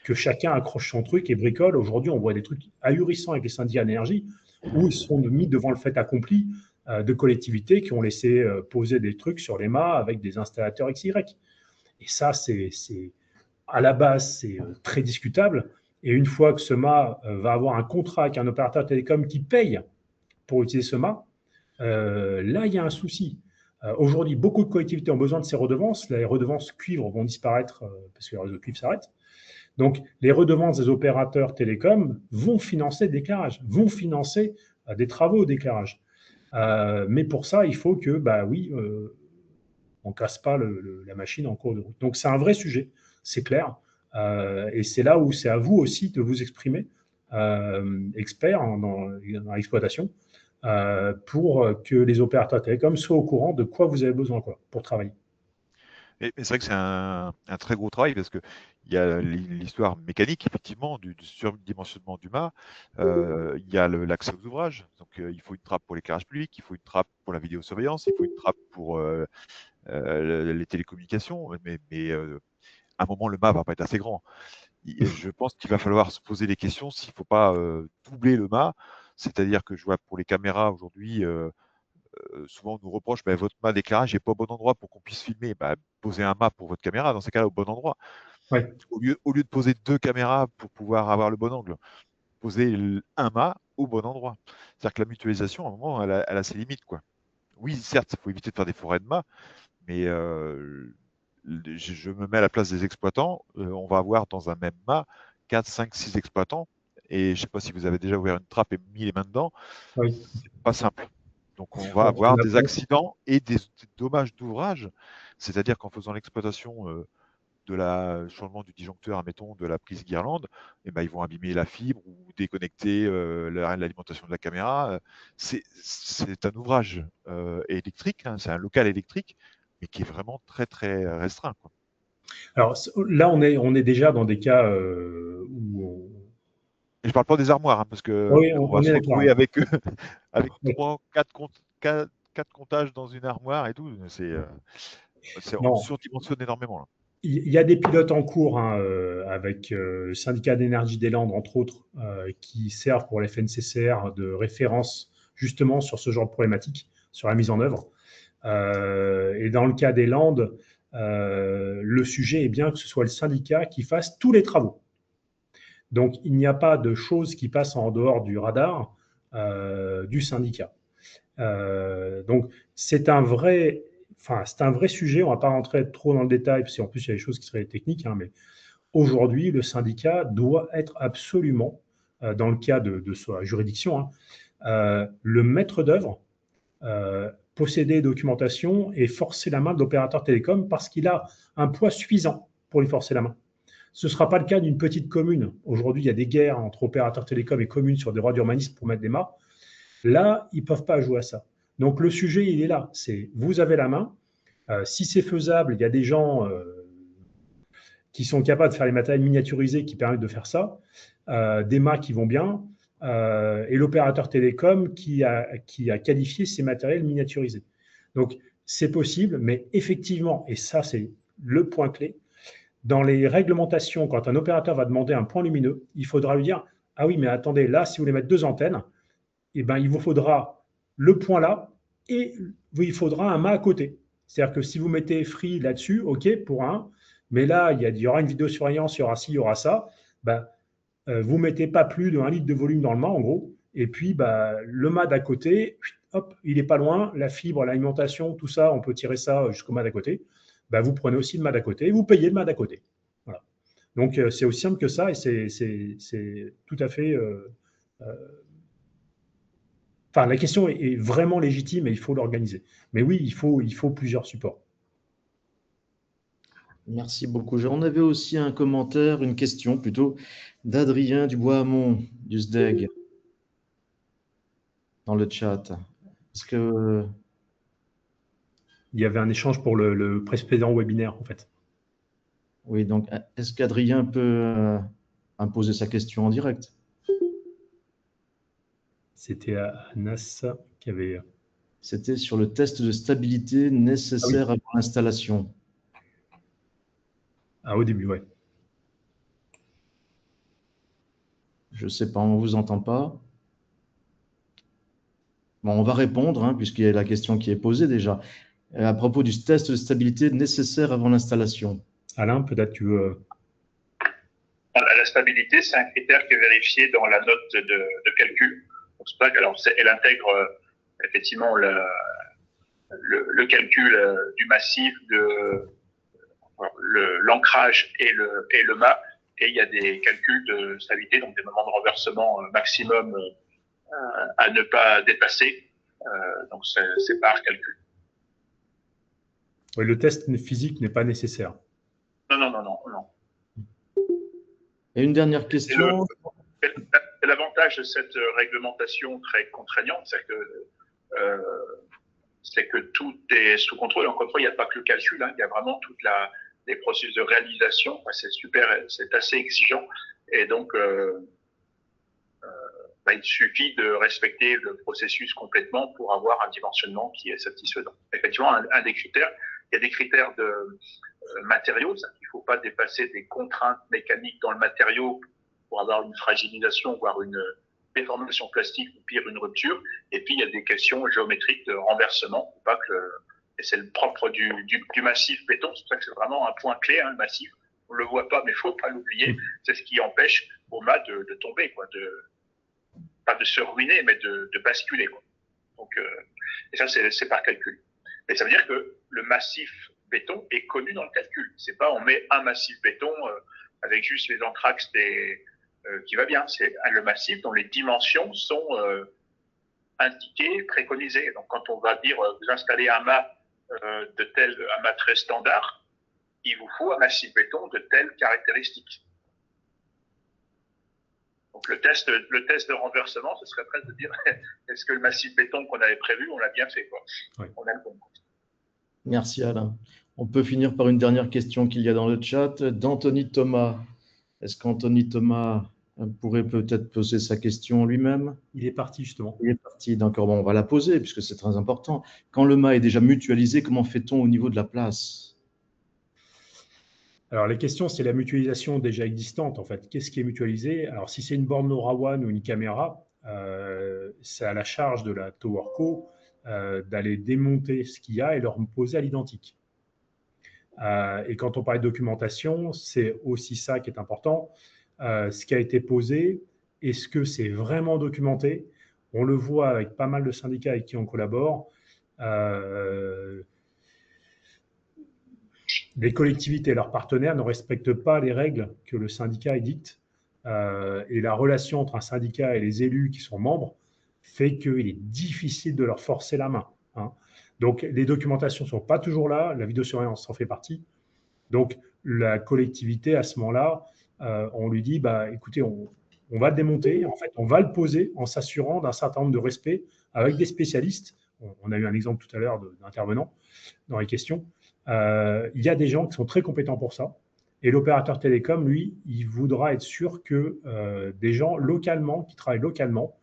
que chacun accroche son truc et bricole. Aujourd'hui, on voit des trucs ahurissants avec les syndicats d'énergie où ils sont mis devant le fait accompli de collectivités qui ont laissé poser des trucs sur les mâts avec des installateurs XY. Et ça, c'est à la base, c'est très discutable. Et une fois que ce mât va avoir un contrat avec un opérateur télécom qui paye pour utiliser ce mât, là, il y a un souci. Aujourd'hui, beaucoup de collectivités ont besoin de ces redevances. Les redevances cuivre vont disparaître parce que les réseaux cuivre s'arrêtent. Donc, les redevances des opérateurs télécoms vont financer le déclarage, vont financer des travaux au déclarage. Mais pour ça, il faut que, bah oui, on ne casse pas la machine en cours de route. Donc, c'est un vrai sujet, c'est clair. Et c'est là où c'est à vous aussi de vous exprimer, experts dans l'exploitation, pour que les opérateurs télécoms soient au courant de quoi vous avez besoin pour travailler. Mais c'est vrai que c'est un très gros travail parce qu'il y a l'histoire mécanique, effectivement, du surdimensionnement du mât. Il y a l'accès aux ouvrages. Donc, il faut une trappe pour l'éclairage public, il faut une trappe pour la vidéosurveillance, il faut une trappe pour les télécommunications. Mais à un moment, le mât va pas être assez grand. Je pense qu'il va falloir se poser les questions s'il ne faut pas doubler le mât. C'est-à-dire que je vois pour les caméras aujourd'hui, souvent on nous reproche votre mât d'éclairage n'est pas au bon endroit pour qu'on puisse filmer. Posez un mât pour votre caméra, dans ces cas-là, au bon endroit. Ouais. Au lieu de poser 2 caméras pour pouvoir avoir le bon angle, posez un mât au bon endroit. C'est-à-dire que la mutualisation, à un moment, elle a ses limites, quoi. Oui, certes, il faut éviter de faire des forêts de mâts, mais je me mets à la place des exploitants. On va avoir dans un même mât 4, 5, 6 exploitants. Et je ne sais pas si vous avez déjà ouvert une trappe et mis les mains dedans. Oui. C'est pas simple. Donc, on va avoir des accidents et des dommages d'ouvrage. C'est-à-dire qu'en faisant l'exploitation de changement du disjoncteur, admettons, de la prise guirlande, ils vont abîmer la fibre ou déconnecter l'alimentation de la caméra. C'est un ouvrage électrique, hein, c'est un local électrique, mais qui est vraiment très, très restreint, quoi. Alors là, on est déjà dans des cas où… Et je ne parle pas des armoires, hein, parce qu'on oui, va se retrouver avec 3, 4 comptages dans une armoire et tout. On surdimensionne énormément, là. Il y a des pilotes en cours hein, avec le syndicat d'énergie des Landes, entre autres, qui servent pour la FNCCR de référence justement sur ce genre de problématique, sur la mise en œuvre. Et dans le cas des Landes, le sujet est bien que ce soit le syndicat qui fasse tous les travaux. Donc, il n'y a pas de choses qui passent en dehors du radar du syndicat. Donc, c'est un vrai sujet. On ne va pas rentrer trop dans le détail, parce qu'en plus, il y a des choses qui seraient techniques, hein, mais aujourd'hui, le syndicat doit être absolument, dans le cas de sa juridiction, hein, le maître d'œuvre, posséder documentation et forcer la main de l'opérateur télécom parce qu'il a un poids suffisant pour lui forcer la main. Ce ne sera pas le cas d'une petite commune. Aujourd'hui, il y a des guerres entre opérateurs télécoms et communes sur des droits d'urbanisme pour mettre des mâts. Là, ils ne peuvent pas jouer à ça. Donc, le sujet, il est là. C'est vous avez la main. Si c'est faisable, il y a des gens qui sont capables de faire les matériels miniaturisés qui permettent de faire ça, des mâts qui vont bien, et l'opérateur télécom qui a qualifié ces matériels miniaturisés. Donc, c'est possible, mais effectivement, et ça, c'est le point clé, dans les réglementations, quand un opérateur va demander un point lumineux, il faudra lui dire « Ah oui, mais attendez, là, si vous voulez mettre 2 antennes, eh ben, il vous faudra le point là et il faudra un mât à côté. » C'est-à-dire que si vous mettez free là-dessus, OK, pour un, mais là, il y aura une vidéosurveillance, il y aura ci, il y aura ça, ben, vous ne mettez pas plus de 1 litre de volume dans le mât, en gros, et puis le mât d'à côté, hop, il n'est pas loin, la fibre, l'alimentation, tout ça, on peut tirer ça jusqu'au mât d'à côté. Ben, vous prenez aussi le mât d'à côté et vous payez le mât d'à côté. Voilà. Donc, c'est aussi simple que ça et c'est tout à fait… Enfin, la question est vraiment légitime et il faut l'organiser. Mais oui, il faut plusieurs supports. Merci beaucoup. On avait aussi un commentaire, une question plutôt, d'Adrien Dubois-Hamon du SDEG dans le chat. Est-ce que… Il y avait un échange pour le précédent webinaire, en fait. Oui, donc est-ce qu'Adrien peut imposer sa question en direct? C'était Anas qui avait… C'était sur le test de stabilité nécessaire avant l'installation. Ah, au début, ouais. Je ne sais pas, on ne vous entend pas. Bon, on va répondre, hein, puisqu'il y a la question qui est posée déjà. À propos du test de stabilité nécessaire avant l'installation. Alain, peut-être tu veux… La stabilité, c'est un critère qui est vérifié dans la note de calcul. Alors, elle intègre effectivement le calcul du massif, l'ancrage et le mât. Et il y a des calculs de stabilité, donc des moments de renversement maximum à ne pas dépasser. Donc, c'est par calcul. Oui, le test physique n'est pas nécessaire. Non. Et une dernière question. L'avantage de cette réglementation très contraignante, c'est que tout est sous contrôle. En contrôle, il n'y a pas que le calcul, hein, il y a vraiment toutes les processus de réalisation. C'est assez exigeant. Et donc, il suffit de respecter le processus complètement pour avoir un dimensionnement qui est satisfaisant. Effectivement, un des critères, il y a des critères de matériaux, il ne faut pas dépasser des contraintes mécaniques dans le matériau pour avoir une fragilisation, voire une déformation plastique, ou pire, une rupture. Et puis, il y a des questions géométriques de renversement. Et c'est le propre du massif béton. C'est pour ça que c'est vraiment un point clé, hein, le massif. On ne le voit pas, mais il ne faut pas l'oublier. C'est ce qui empêche au mât de tomber, quoi, pas de se ruiner, mais de basculer, quoi. Donc, et ça, c'est par calcul. Et ça veut dire que le massif béton est connu dans le calcul. C'est pas on met un massif béton avec juste les entraxes qui va bien. C'est le massif dont les dimensions sont indiquées, préconisées. Donc, quand on va dire vous installez un mât un mât très standard, il vous faut un massif béton de telles caractéristiques. Donc, le test de renversement, ce serait presque de dire est-ce que le massif béton qu'on avait prévu, on l'a bien fait, quoi. Oui. On a le bon. Merci Alain. On peut finir par une dernière question qu'il y a dans le chat d'Anthony Thomas. Est-ce qu'Anthony Thomas pourrait peut-être poser sa question lui-même? Il est parti, justement. Il est parti, d'accord. Bon, on va la poser puisque c'est très important. Quand le mât est déjà mutualisé, comment fait-on au niveau de la place? Alors, la question, c'est la mutualisation déjà existante, en fait. Qu'est-ce qui est mutualisé? Alors, si c'est une borne LoRaWAN ou une caméra, c'est à la charge de la TowerCo d'aller démonter ce qu'il y a et leur poser à l'identique. Et quand on parle de documentation, c'est aussi ça qui est important. Ce qui a été posé, est-ce que c'est vraiment documenté? On le voit avec pas mal de syndicats avec qui on collabore. Les collectivités et leurs partenaires ne respectent pas les règles que le syndicat édicte. Et la relation entre un syndicat et les élus qui sont membres fait qu'il est difficile de leur forcer la main. Hein. Donc, les documentations ne sont pas toujours là, la vidéosurveillance en fait partie. Donc, la collectivité, à ce moment-là, on lui dit, écoutez, on va le démonter, en fait, on va le poser en s'assurant d'un certain nombre de respect avec des spécialistes. On a eu un exemple tout à l'heure d'intervenants dans les questions. Il y a des gens qui sont très compétents pour ça. Et l'opérateur télécom, lui, il voudra être sûr que des gens localement, qui travaillent localement,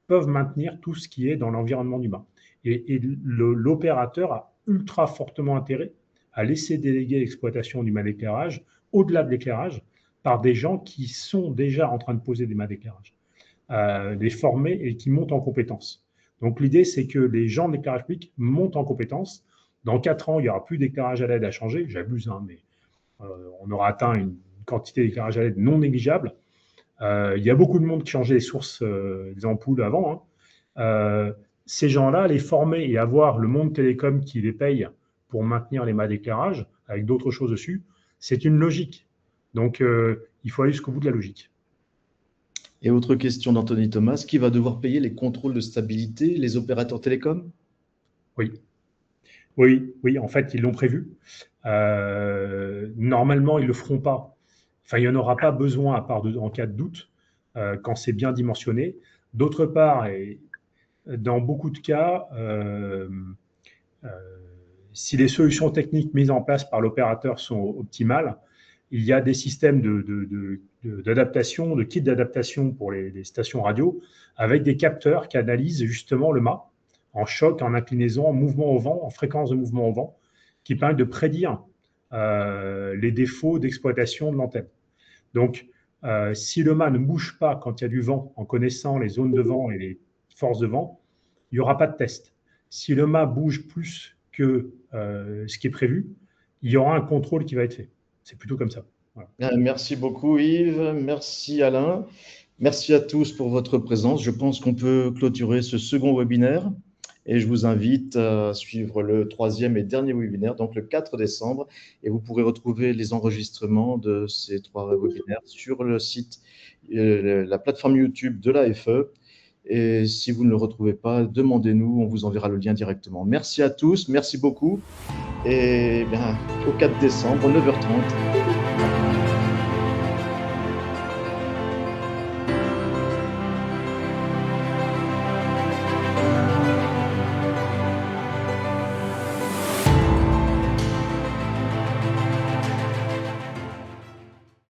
peuvent maintenir tout ce qui est dans l'environnement humain. Et l'opérateur a ultra fortement intérêt à laisser déléguer l'exploitation du mât d'éclairage, au-delà de l'éclairage, par des gens qui sont déjà en train de poser des mâts d'éclairage, les former et qui montent en compétences. Donc l'idée, c'est que les gens de l'éclairage public montent en compétences. Dans 4 ans, il n'y aura plus d'éclairage à LED à changer, j'abuse, hein, mais on aura atteint une quantité d'éclairage à LED non négligeable. Il y a beaucoup de monde qui changeait les sources des ampoules avant. Hein. Ces gens-là, les former et avoir le monde télécom qui les paye pour maintenir les mâts d'éclairage avec d'autres choses dessus, c'est une logique. Donc, il faut aller jusqu'au bout de la logique. Et autre question d'Anthony Thomas, qui va devoir payer les contrôles de stabilité, les opérateurs télécoms? Oui, en fait, ils l'ont prévu. Normalement, ils ne le feront pas. Enfin, il n'y en aura pas besoin à part en cas de doute, quand c'est bien dimensionné. D'autre part, et dans beaucoup de cas, si les solutions techniques mises en place par l'opérateur sont optimales, il y a des systèmes d'adaptation, de kits d'adaptation pour les stations radio, avec des capteurs qui analysent justement le mât en choc, en inclinaison, en mouvement au vent, en fréquence de mouvement au vent, qui permettent de prédire les défauts d'exploitation de l'antenne. Donc, si le mât ne bouge pas quand il y a du vent, en connaissant les zones de vent et les forces de vent, il n'y aura pas de test. Si le mât bouge plus que ce qui est prévu, il y aura un contrôle qui va être fait. C'est plutôt comme ça. Voilà. Merci beaucoup Yves, merci Alain, merci à tous pour votre présence. Je pense qu'on peut clôturer ce second webinaire et je vous invite à suivre le 3e et dernier webinaire, donc le 4 décembre. Et vous pourrez retrouver les enregistrements de ces 3 webinaires sur le site, la plateforme YouTube de l'AFE. Et si vous ne le retrouvez pas, demandez-nous, on vous enverra le lien directement. Merci à tous, merci beaucoup. Et bien, au 4 décembre, 9h30.